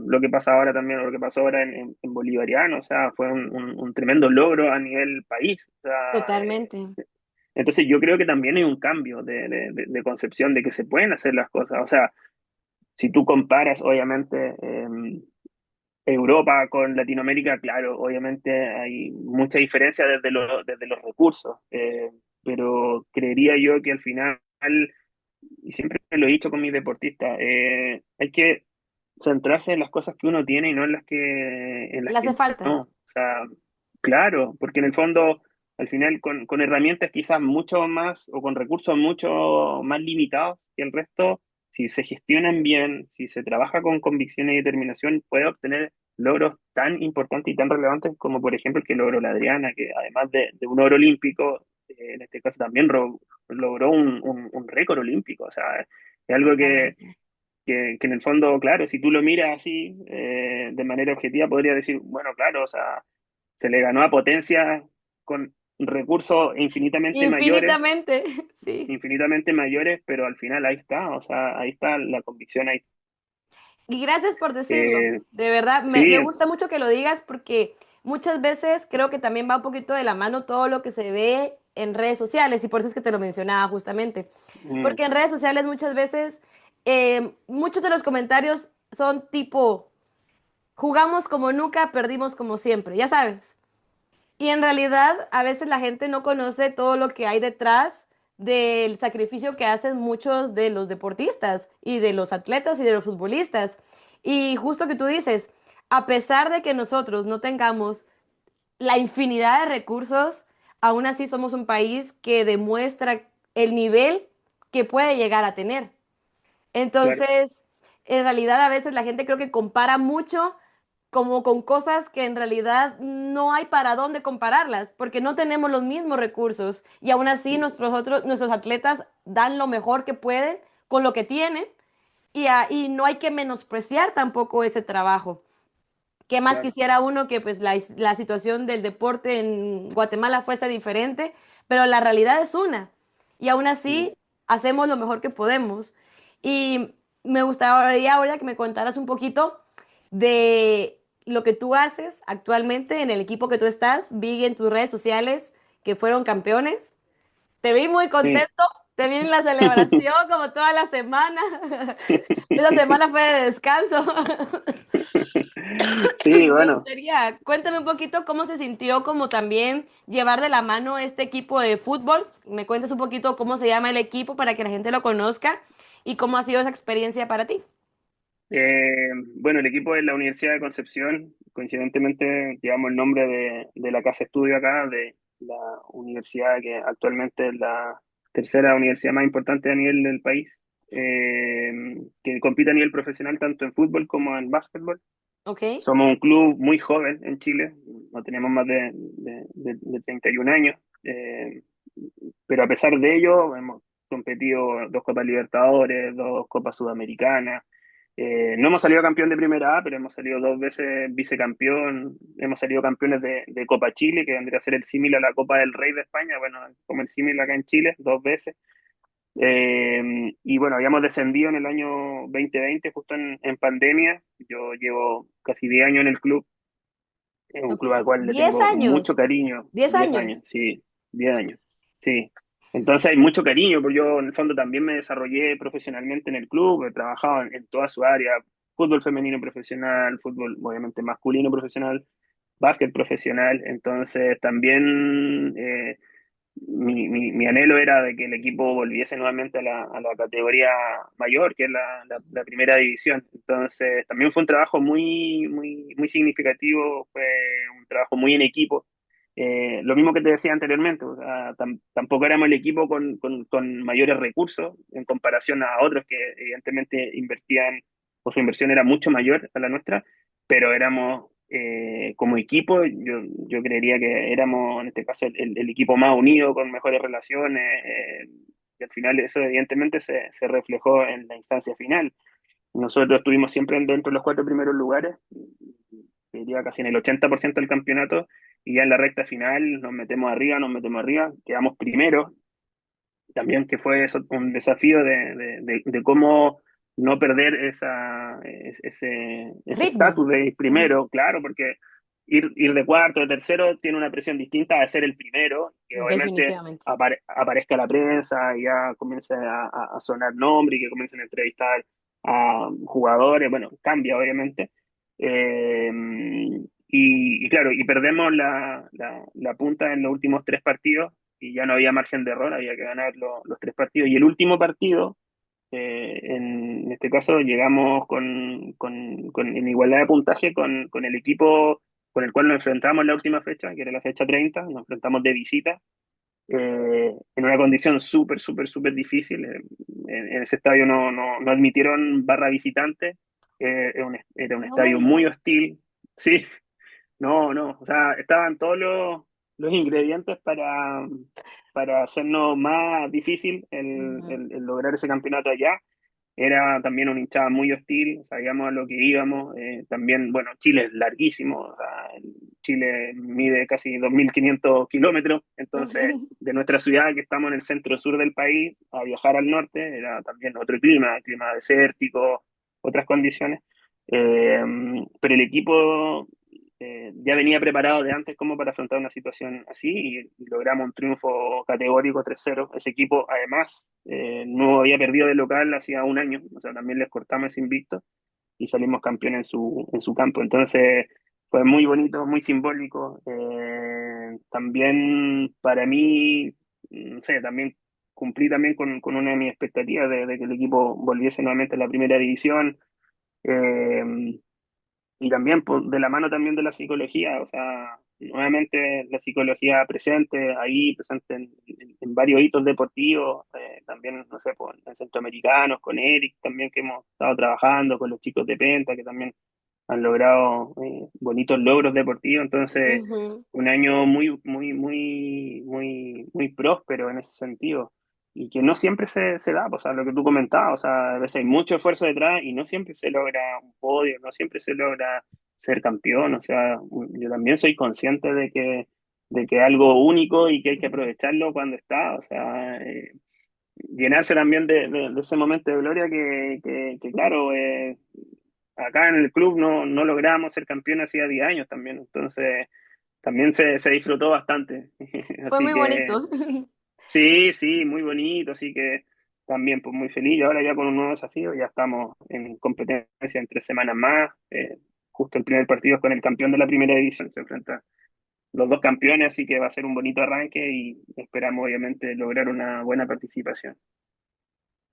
lo que pasa ahora también, lo que pasó ahora en bolivariano, o sea, fue un tremendo logro a nivel país, o sea, Totalmente. entonces yo creo que también hay un cambio de concepción de que se pueden hacer las cosas, o sea, si tú comparas, obviamente, Europa con Latinoamérica, claro, obviamente hay mucha diferencia desde los recursos, pero creería yo que al final, y siempre lo he dicho con mis deportistas, hay que centrarse en las cosas que uno tiene y no en las Le hace que falta. no. O sea, claro, porque en el fondo, al final, con herramientas quizás mucho más o con recursos mucho más limitados que el resto, si se gestionan bien, si se trabaja con convicción y determinación, puede obtener logros tan importantes y tan relevantes como, por ejemplo, el que logró la Adriana, que además de un oro olímpico, en este caso también logró un récord olímpico. O sea, es algo Totalmente. que en el fondo, claro, si tú lo miras así, de manera objetiva, podría decir, bueno, claro, o sea, se le ganó a potencia con recursos Infinitamente, sí. infinitamente mayores, pero al final ahí está, o sea, ahí está la convicción ahí. Y gracias por decirlo. Eh, De verdad, me sí, gusta mucho que lo digas porque muchas veces creo que también va un poquito de la mano todo lo que se ve en redes sociales y por eso es que te lo mencionaba justamente. mm, Porque en redes sociales muchas veces muchos de los comentarios son tipo, jugamos como nunca, perdimos como siempre, ya sabes. Y en realidad a veces la gente no conoce todo lo que hay detrás del sacrificio que hacen muchos de los deportistas y de los atletas y de los futbolistas. Y justo que tú dices, a pesar de que nosotros no tengamos la infinidad de recursos, aún así somos un país que demuestra el nivel que puede llegar a tener. claro, Entonces, en realidad a veces la gente creo que compara mucho como con cosas que en realidad no hay para dónde compararlas, porque no tenemos los mismos recursos y aún así nuestros atletas dan lo mejor que pueden con lo que tienen y no hay que menospreciar tampoco ese trabajo. ¿Qué más claro. quisiera uno que pues la situación del deporte en Guatemala fuese diferente? Pero la realidad es una. Y aún Mm. así hacemos lo mejor que podemos. Y me gustaría ahora que me contaras un poquito de lo que tú haces actualmente en el equipo que tú estás. Vi en tus redes sociales que fueron campeones. Te vi muy Sí. contento. Te vi en la celebración como toda la semana. Esa semana fue de descanso. Sí, Me bueno. gustaría, cuéntame un poquito cómo se sintió como también llevar de la mano este equipo de fútbol. Me cuentas un poquito cómo se llama el equipo para que la gente lo conozca y cómo ha sido esa experiencia para ti. Bueno, el equipo de la Universidad de Concepción, coincidentemente llevamos el nombre de la casa estudio acá, de la universidad que actualmente es la tercera universidad más importante a nivel del país, que compite a nivel profesional tanto en fútbol como en básquetbol. ¿Ok? Somos un club muy joven en Chile, no tenemos más de 31 años, pero a pesar de ello hemos competido dos Copas Libertadores, dos Copas Sudamericanas. No hemos salido campeón de Primera A, pero hemos salido dos veces vicecampeón, hemos salido campeones de Copa Chile, que vendría a ser el símil a la Copa del Rey de España, bueno, como el símil acá en Chile, dos veces. Y bueno, habíamos descendido en el año 2020, justo en pandemia. Yo llevo casi 10 años en el club, es un Ok. club al cual le 10 tengo mucho años. cariño, 10 10 años, años. sí, 10 años, sí. Entonces hay mucho cariño, porque yo en el fondo también me desarrollé profesionalmente en el club, he trabajado en toda su área, fútbol femenino profesional, fútbol obviamente masculino profesional, básquet profesional, entonces también mi anhelo era de que el equipo volviese nuevamente a la categoría mayor, que es la primera división. Entonces, también fue un trabajo muy significativo, fue un trabajo muy en equipo. lo mismo que te decía anteriormente, o sea, tampoco éramos el equipo con mayores recursos en comparación a otros que evidentemente invertían, o su inversión era mucho mayor a la nuestra, pero éramos como equipo, yo creería que éramos en este caso el equipo más unido, con mejores relaciones, y al final eso evidentemente se reflejó en la instancia final. Nosotros estuvimos siempre dentro de los cuatro primeros lugares, diría casi en el 80% del campeonato, y ya en la recta final nos metemos arriba, quedamos primeros, también que fue eso un desafío de cómo no perder ese Ritmo. estatus de ir Ujú. primero, claro, porque ir de cuarto, de tercero, tiene una presión distinta a ser el primero, que obviamente Definitivamente. aparezca la prensa y ya comience a sonar nombre y que comiencen a entrevistar a jugadores, bueno, cambia obviamente. Eh, y claro, y perdemos la punta en los últimos tres partidos y ya no había margen de error, había que ganar los tres partidos. Y el último partido, en este caso, llegamos en igualdad de puntaje con el equipo con el cual nos enfrentamos en la última fecha, que era la fecha 30, nos enfrentamos de visita, en una condición súper, súper, súper difícil. En ese estadio no admitieron barra visitante, era un No me estadio muy digas. hostil. Sí, no, o sea, estaban todos los ingredientes para hacernos más difícil Ujú. el lograr ese campeonato allá. Era también una hinchada muy hostil, sabíamos a lo que íbamos. También, bueno, Chile es larguísimo, o sea, Chile mide casi 2.500 kilómetros, entonces Sí. de nuestra ciudad, que estamos en el centro sur del país, a viajar al norte, era también otro clima desértico, otras condiciones. Eh, pero el equipo ya venía preparado de antes como para afrontar una situación así y logramos un triunfo categórico 3-0. Ese equipo además no había perdido de local hacía un año, o sea, también les cortamos ese invicto y salimos campeones en su campo. Entonces fue muy bonito, muy simbólico. También para mí, no sé, también cumplí también con una de mis expectativas de que el equipo volviese nuevamente a la primera división. Eh, y también de la mano también de la psicología, o sea, nuevamente la psicología presente ahí, presente en varios hitos deportivos, también, no sé, pues, en centroamericanos, con Eric también que hemos estado trabajando, con los chicos de Penta, que también han logrado bonitos logros deportivos, entonces Ujú. un año muy, muy, muy, muy, muy próspero en ese sentido. Y que no siempre se da, pues, a lo que tú comentabas, o sea, a veces hay mucho esfuerzo detrás y no siempre se logra un podio, no siempre se logra ser campeón, o sea, yo también soy consciente de que es algo único y que hay que aprovecharlo cuando está, o sea, llenarse también de ese momento de gloria que claro, acá en el club no logramos ser campeones hacía 10 años también, entonces también se disfrutó bastante. Fue Así muy que bonito. sí, sí, muy bonito, así que también pues muy feliz. Y ahora ya con un nuevo desafío, ya estamos en competencia en 3 semanas más. Justo el primer partido es con el campeón de la primera división, se enfrentan los dos campeones, así que va a ser un bonito arranque y esperamos obviamente lograr una buena participación.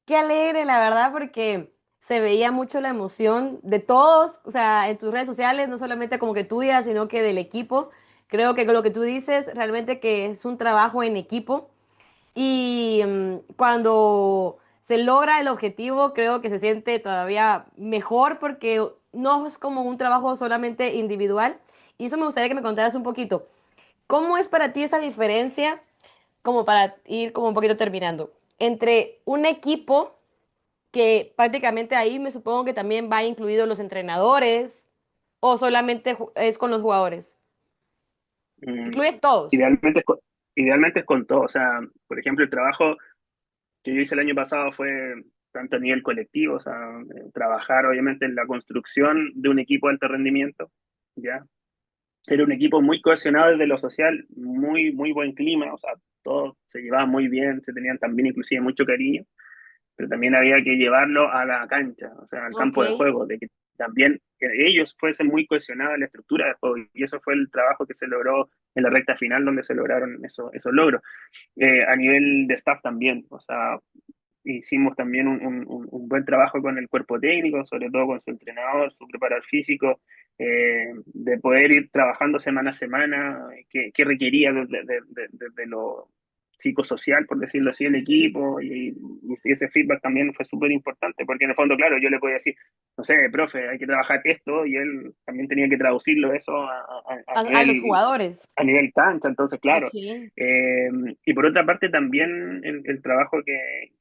Qué alegre, la verdad, porque se veía mucho la emoción de todos, o sea, en tus redes sociales, no solamente como que tuya, sino que del equipo. Creo que con lo que tú dices, realmente que es un trabajo en equipo. Y cuando se logra el objetivo, creo que se siente todavía mejor porque no es como un trabajo solamente individual. Y eso me gustaría que me contaras un poquito. ¿Cómo es para ti esa diferencia, como para ir como un poquito terminando, entre un equipo que prácticamente ahí me supongo que también va incluido los entrenadores o solamente es con los jugadores? Mm, Incluyes todos. idealmente es con todo, o sea, por ejemplo, el trabajo que yo hice el año pasado fue tanto a nivel colectivo, o sea, trabajar obviamente en la construcción de un equipo de alto rendimiento, ¿ya? Era un equipo muy cohesionado desde lo social, muy, muy buen clima, o sea, todos se llevaban muy bien, se tenían también inclusive mucho cariño, pero también había que llevarlo a la cancha, o sea, al Ok. campo de juego, de que también que ellos fuesen muy cohesionados en la estructura de juego, y eso fue el trabajo que se logró en la recta final, donde se lograron esos logros. A nivel de staff también, o sea, hicimos también un buen trabajo con el cuerpo técnico, sobre todo con su entrenador, su preparador físico, de poder ir trabajando semana a semana, qué requería de lo psicosocial, por decirlo así, el equipo, y ese feedback también fue súper importante, porque en el fondo, claro, yo le podía decir, no sé, profe, hay que trabajar esto, y él también tenía que traducirlo eso A los jugadores. a nivel cancha, entonces, claro. Ok. Eh, y por otra parte, también el trabajo que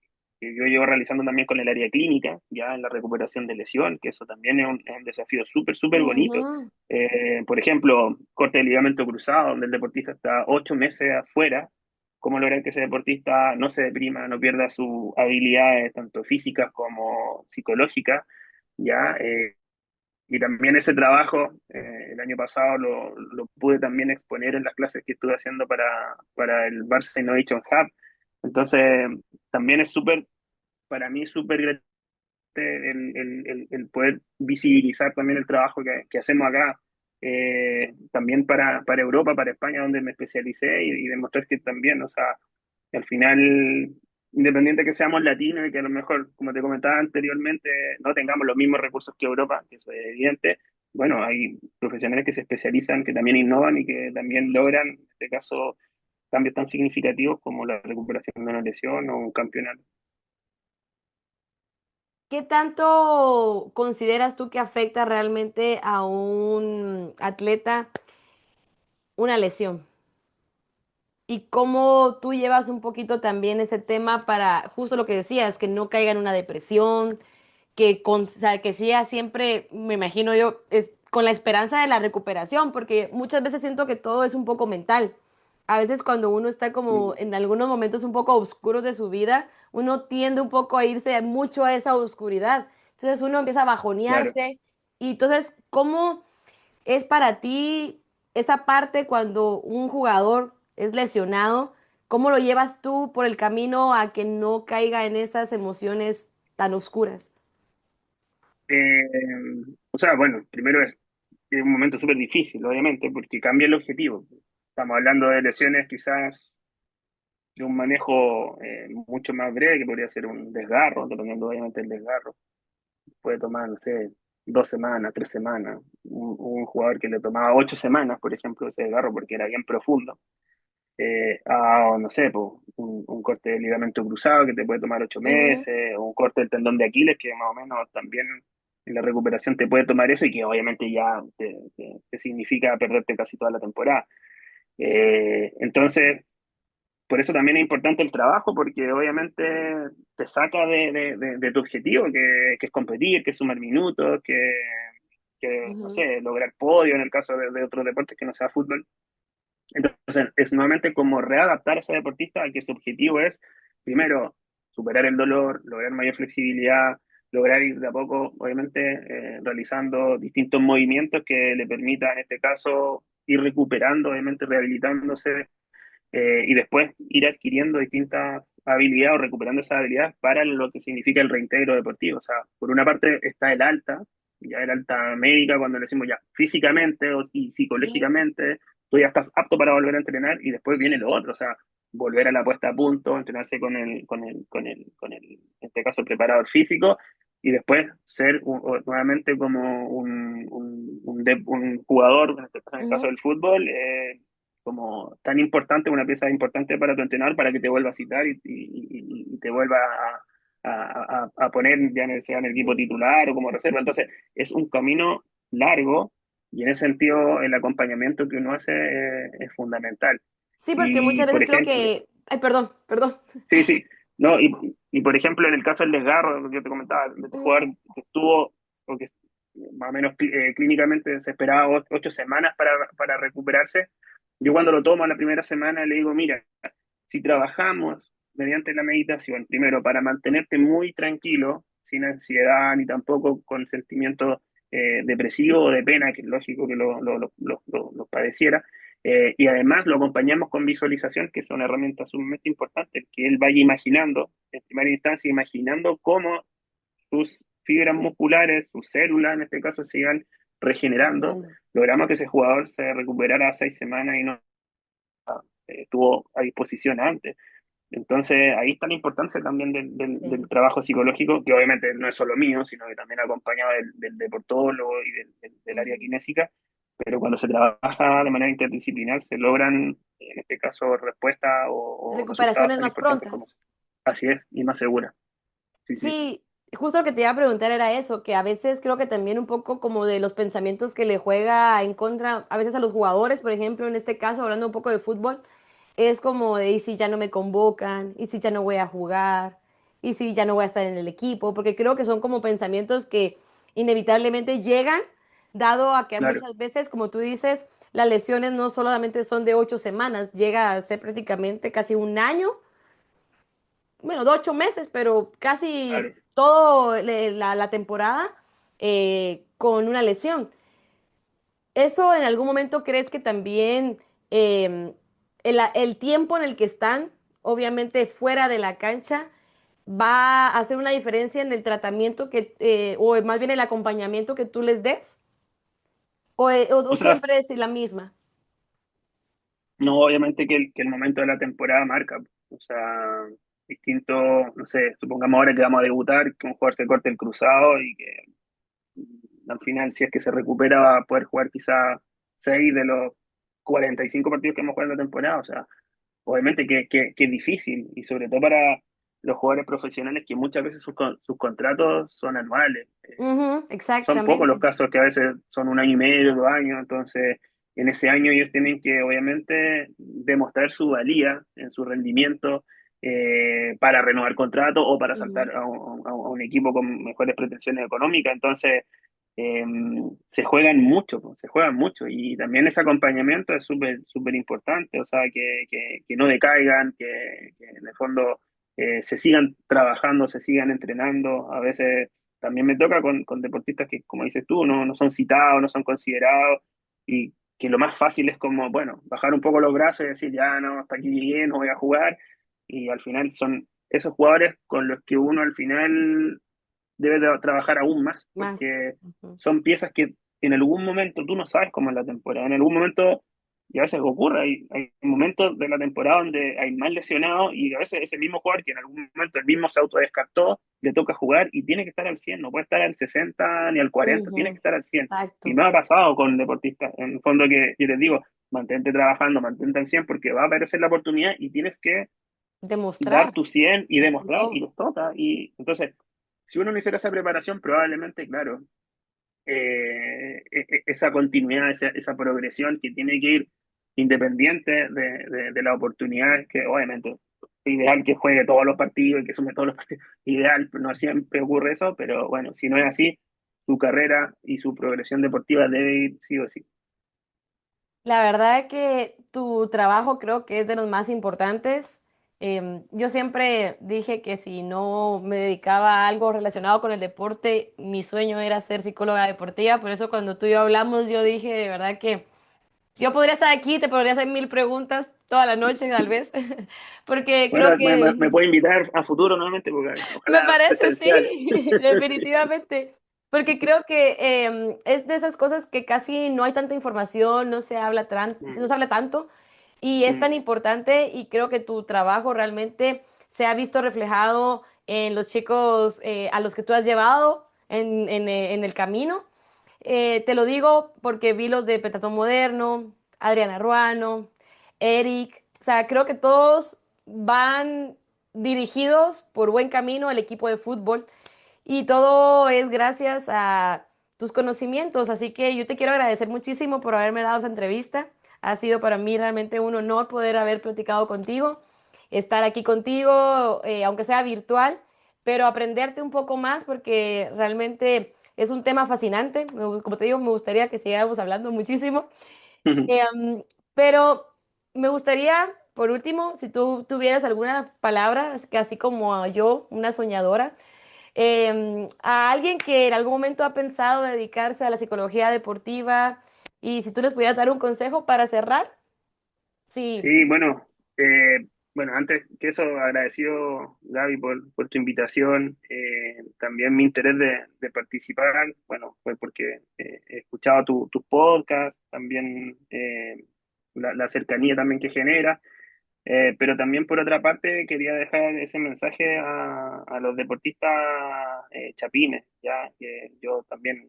yo llevo realizando también con el área clínica, ya en la recuperación de lesión, que eso también es un desafío súper, súper bonito. Ujú. Por ejemplo, corte de ligamento cruzado, donde el deportista está 8 meses afuera, cómo lograr que ese deportista no se deprima, no pierda sus habilidades, tanto físicas como psicológicas, ya. Y también ese trabajo, el año pasado lo pude también exponer en las clases que estuve haciendo para el Barça Innovation Hub. Entonces, también es súper, para mí, súper gratificante el poder visibilizar también el trabajo que hacemos acá, también para Europa, para España, donde me especialicé, y demostrar que también, o sea, que al final, independiente que seamos latinos y que a lo mejor, como te comentaba anteriormente, no tengamos los mismos recursos que Europa, que eso es evidente, bueno, hay profesionales que se especializan, que también innovan y que también logran, en este caso, cambios tan significativos como la recuperación de una lesión o un campeonato. ¿Qué tanto consideras tú que afecta realmente a un atleta una lesión? Y cómo tú llevas un poquito también ese tema para justo lo que decías, que no caiga en una depresión, o sea, que siga siempre, me imagino yo, es con la esperanza de la recuperación, porque muchas veces siento que todo es un poco mental. A veces cuando uno está como Mm, en algunos momentos un poco oscuros de su vida, uno tiende un poco a irse mucho a esa oscuridad. Entonces uno empieza a claro. bajonearse. Y entonces, ¿cómo es para ti esa parte cuando un jugador es lesionado? ¿Cómo lo llevas tú por el camino a que no caiga en esas emociones tan oscuras? O sea, bueno, primero es un momento súper difícil, obviamente, porque cambia el objetivo. Estamos hablando de lesiones quizás de un manejo mucho más breve, que podría ser un desgarro, dependiendo obviamente del desgarro. Puede tomar, no sé, 2 semanas, 3 semanas. Un jugador que le tomaba 8 semanas, por ejemplo, ese desgarro, porque era bien profundo. No sé, po, un corte de ligamento cruzado que te puede tomar ocho Ujú, meses, o un corte del tendón de Aquiles que más o menos también en la recuperación te puede tomar eso y que obviamente ya te significa perderte casi toda la temporada. Entonces, por eso también es importante el trabajo, porque obviamente te saca de tu objetivo, que es competir, que es sumar minutos, que, no ujú. sé, lograr podio en el caso de otros deportes que no sea fútbol. Entonces, es nuevamente como readaptar a ese deportista a que su objetivo es, primero, superar el dolor, lograr mayor flexibilidad, lograr ir de a poco, obviamente, realizando distintos movimientos que le permitan, en este caso, ir recuperando, obviamente, rehabilitándose, y después ir adquiriendo distintas habilidades o recuperando esas habilidades para lo que significa el reintegro deportivo. O sea, por una parte está el alta, ya el alta médica, cuando le decimos ya físicamente y Sí. psicológicamente, tú ya estás apto para volver a entrenar, y después viene lo otro, o sea, volver a la puesta a punto, entrenarse en este caso, el preparador físico, y después ser nuevamente como un jugador, en el caso Ujú. del fútbol, como tan importante, una pieza importante para tu entrenador, para que te vuelva a citar y te vuelva a poner, ya sea en el equipo Sí. titular o como reserva. Entonces, es un camino largo, y en ese sentido el acompañamiento que uno hace es fundamental. Sí, porque Y, muchas por veces creo ejemplo, que... Ay, perdón, perdón. sí, sí, no, y por ejemplo, en el caso del desgarro, lo que yo te comentaba, de este Ujú, jugador que estuvo, porque más o menos clínicamente se esperaba 8 semanas para recuperarse. Yo cuando lo tomo la primera semana le digo, mira, si trabajamos mediante la meditación, primero para mantenerte muy tranquilo, sin ansiedad ni tampoco con sentimientos depresivos o de pena, que es lógico que lo padeciera, y además lo acompañamos con visualización, que es una herramienta sumamente importante, que él vaya imaginando, en primera instancia, imaginando cómo sus fibras musculares, sus células en este caso, se iban regenerando. entiendo. Logramos que ese jugador se recuperara a 6 semanas y no estuvo a disposición antes. Entonces, ahí está la importancia también del Sí. trabajo psicológico, que obviamente no es solo mío, sino que también acompañado del deportólogo y del área Ujú. kinésica, pero cuando se trabaja de manera interdisciplinar se logran, en este caso, respuestas o resultados Recuperaciones tan más importantes como prontas. ese. Así es, y más segura. Sí, sí. Sí, justo lo que te iba a preguntar era eso, que a veces creo que también un poco como de los pensamientos que le juega en contra, a veces a los jugadores, por ejemplo, en este caso, hablando un poco de fútbol, es como de, ¿y si ya no me convocan? ¿Y si ya no voy a jugar? ¿Y si ya no voy a estar en el equipo? Porque creo que son como pensamientos que inevitablemente llegan, dado a que Claro, muchas veces, como tú dices, las lesiones no solamente son de 8 semanas, llega a ser prácticamente casi un año, bueno, de 8 meses, pero casi claro. todo la temporada con una lesión. ¿Eso en algún momento crees que también em, el tiempo en el que están, obviamente fuera de la cancha, va a hacer una diferencia en el tratamiento o más bien el acompañamiento que tú les des? ¿O O sea, siempre es la misma? no, obviamente que el momento de la temporada marca. O sea, distinto, no sé, supongamos ahora que vamos a debutar, que un jugador se corte el cruzado y que al final, si es que se recupera, va a poder jugar quizá 6 de los 45 partidos que hemos jugado en la temporada. O sea, obviamente que es difícil, y sobre todo para los jugadores profesionales que muchas veces sus contratos son anuales. Ujú, Son pocos los exactamente. casos que a veces son 1 año y medio, 2 años, entonces en ese año ellos tienen que obviamente demostrar su valía en su rendimiento, para renovar contrato o para Ujú, saltar a un equipo con mejores pretensiones económicas. Entonces, eh, se juegan mucho, pues, se juegan mucho, y también ese acompañamiento es súper súper importante. O sea, que no decaigan, que en el fondo se sigan trabajando, se sigan entrenando. A veces también me toca con deportistas que, como dices tú, no son citados, no son considerados, y que lo más fácil es como, bueno, bajar un poco los brazos y decir, ya no, hasta aquí llegué, no voy a jugar, y al final son esos jugadores con los que uno al final debe de trabajar aún más, más. porque Ujú, son piezas que en algún momento tú no sabes cómo es la temporada, en algún momento, y a veces ocurre, hay momentos de la temporada donde hay más lesionados, y a veces ese mismo jugador que en algún momento el mismo se autodescartó, le toca jugar y tiene que estar al 100, no puede estar al 60 ni al 40, tiene que ujú, estar al 100. Y exacto. me ha pasado con deportistas, en el fondo, que yo les digo, mantente trabajando, mantente al 100, porque va a aparecer la oportunidad y tienes que dar Demostrar tu 100 y ante demostrar, y todo. les toca. Y entonces, si uno no hiciera esa preparación, probablemente, claro, esa continuidad, esa progresión que tiene que ir independiente de las oportunidades, que obviamente es ideal que juegue todos los partidos y que sume todos los partidos, ideal, no siempre ocurre eso, pero bueno, si no es así, su carrera y su progresión deportiva debe ir sí o sí. La verdad que tu trabajo creo que es de los más importantes. Yo siempre dije que si no me dedicaba a algo relacionado con el deporte, mi sueño era ser psicóloga deportiva. Por eso cuando tú y yo hablamos, yo dije de verdad que yo podría estar aquí, te podría hacer 1000 preguntas toda la noche tal vez, porque Bueno, creo me que puede invitar a futuro nuevamente, porque me ojalá parece, presencial. sí, definitivamente. Porque creo que es de esas cosas que casi no hay tanta información, no Mm, se habla tanto, y es mm. tan importante, y creo que tu trabajo realmente se ha visto reflejado en los chicos a los que tú has llevado en el camino. Te lo digo porque vi los de Petatón Moderno, Adriana Ruano, Eric, o sea, creo que todos van dirigidos por buen camino al equipo de fútbol y todo es gracias a tus conocimientos. Así que yo te quiero agradecer muchísimo por haberme dado esa entrevista. Ha sido para mí realmente un honor poder haber platicado contigo, estar aquí contigo, aunque sea virtual, pero aprenderte un poco más porque realmente es un tema fascinante. Como te digo, me gustaría que siguiéramos hablando muchísimo. Pero me gustaría, por último, si tú tuvieras alguna palabra, que así como yo, una soñadora, a alguien que en algún momento ha pensado dedicarse a la psicología deportiva y si tú les pudieras dar un consejo para cerrar, sí. Sí, bueno, bueno, antes que eso, agradecido, Gaby, por tu invitación. También mi interés de participar, bueno, fue porque he escuchado tus podcasts, también la cercanía también que genera. Pero también por otra parte quería dejar ese mensaje a los deportistas chapines, ya que yo también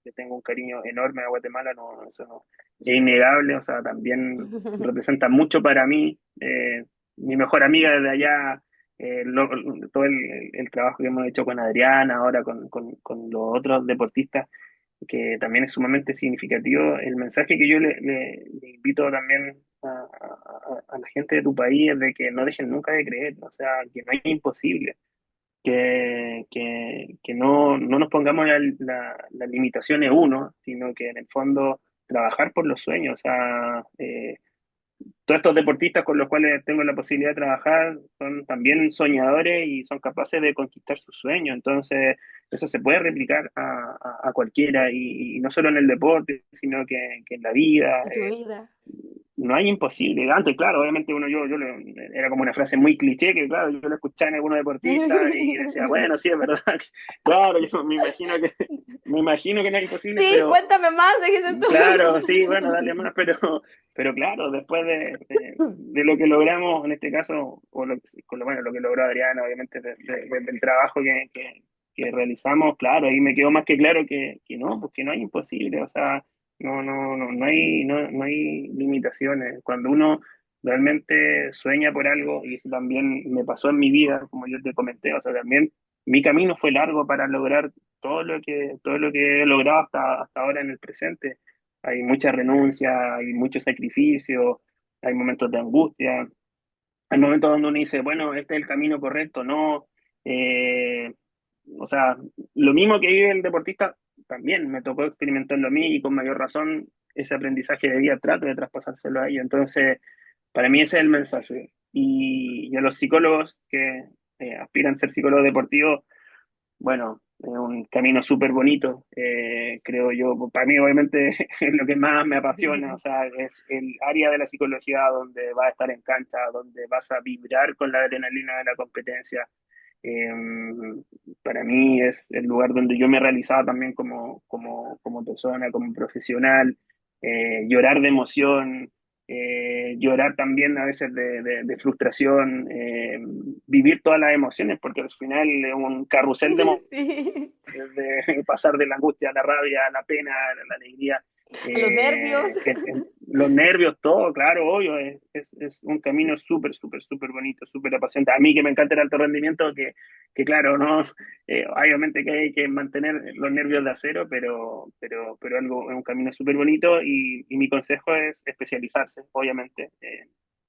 le tengo un cariño enorme a Guatemala, no, eso no es innegable, o sea, también representa mucho para mí. Mi mejor amiga desde allá, todo el trabajo que hemos hecho con Adriana, ahora con los otros deportistas, que también es sumamente significativo. El mensaje que yo le invito también a la gente de tu país es de que no dejen nunca de creer, o sea, que no es imposible, que no nos pongamos las limitaciones uno, sino que en el fondo trabajar por los sueños, o sea, todos estos deportistas con los cuales tengo la posibilidad de trabajar son también soñadores y son capaces de conquistar sus sueños. Entonces, eso se puede replicar a cualquiera y no solo en el deporte, sino que en la vida. En tu vida. No hay imposible. Antes, claro, obviamente era como una frase muy cliché que, claro, yo lo escuchaba en algunos deportistas y decía, bueno, sí, es verdad. Claro, yo me imagino que no es imposible, Sí, pero cuéntame más, dijiste claro, sí, bueno, tú. dale más, pero claro, después de lo que logramos en este caso, bueno, lo que logró Adriana, obviamente, del trabajo que realizamos, claro, ahí me quedó más que claro que no, porque no hay imposible, o sea, no hay limitaciones. Cuando uno realmente sueña por algo, y eso también me pasó en mi vida, como yo te comenté, o sea, también mi camino fue largo para lograr todo lo que he logrado hasta ahora en el presente. Hay mucha renuncia, hay mucho sacrificio, hay momentos de angustia, hay momentos donde uno dice, bueno, este es el camino correcto, no. Eh, o sea, lo mismo que vive el deportista, también me tocó experimentarlo a mí y con mayor razón ese aprendizaje de vida trato de traspasárselo a ellos. Entonces, para mí ese es el mensaje. Y a los psicólogos que aspiran a ser psicólogos deportivos, bueno, es un camino súper bonito, creo yo. Para mí, obviamente, es lo que más me apasiona, o sea, es el área de la psicología donde vas a estar en cancha, donde vas a vibrar con la adrenalina de la competencia. Eh, para mí es el lugar donde yo me realizaba también como persona, como profesional, llorar de emoción, llorar también a veces de frustración, vivir todas las emociones, porque al final es un carrusel de emociones, Sí. de pasar de la angustia a la rabia, a la pena, a la alegría, A los nervios. los nervios, todo, claro, obvio, es un camino súper, súper, súper bonito, súper apasionante. A mí que me encanta el alto rendimiento, que claro, no, obviamente que hay que mantener los nervios de acero, pero algo, es un camino súper bonito y mi consejo es especializarse, obviamente.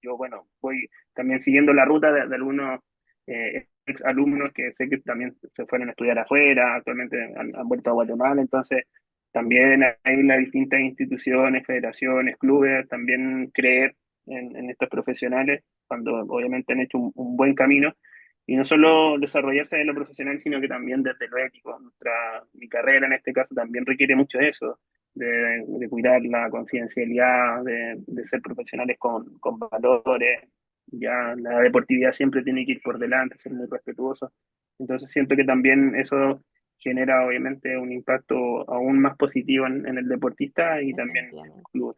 Yo, bueno, voy también siguiendo la ruta de algunos ex alumnos que sé que también se fueron a estudiar afuera, actualmente han vuelto a Guatemala, entonces también hay las distintas instituciones, federaciones, clubes, también creer en estos profesionales cuando obviamente han hecho un buen camino y no solo desarrollarse en lo profesional, sino que también desde lo ético. Mi carrera en este caso también requiere mucho de eso, de cuidar la confidencialidad, de ser profesionales con valores. Ya la deportividad siempre tiene que ir por delante, ser muy respetuoso. Entonces siento que también eso genera obviamente un impacto aún más positivo en el deportista y también en el Definitivamente. club.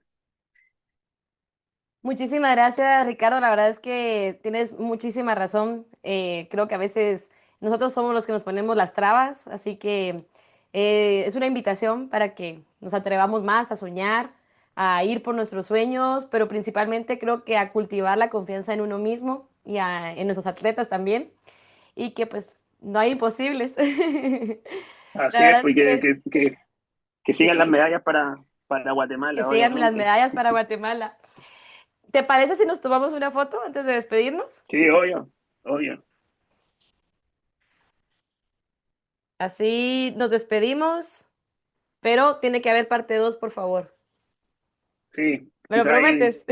Muchísimas gracias, Ricardo. La verdad es que tienes muchísima razón. Creo que a veces nosotros somos los que nos ponemos las trabas, así que es una invitación para que nos atrevamos más a soñar, a ir por nuestros sueños, pero principalmente creo que a cultivar la confianza en uno mismo y en nuestros atletas también, y que pues no hay imposibles. La Así es, verdad pues, es que que sigan las sí, medallas para que Guatemala, sigan las obviamente. medallas para Guatemala. ¿Te parece si nos tomamos una foto antes de despedirnos? Sí, obvio, obvio. Así nos despedimos, pero tiene que haber parte 2, por favor. Sí, ¿Me lo quizá ahí, prometes?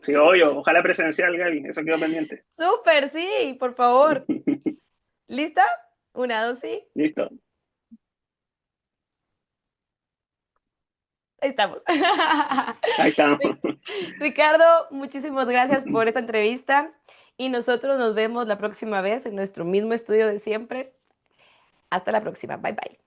sí, obvio, ojalá presencial, Gaby, eso quedó pendiente. Súper, sí, por favor. ¿Lista? Una, dos, sí. Listo, Ahí estamos. ahí estamos. Ricardo, muchísimas gracias por esta entrevista y nosotros nos vemos la próxima vez en nuestro mismo estudio de siempre. Hasta la próxima. Bye bye.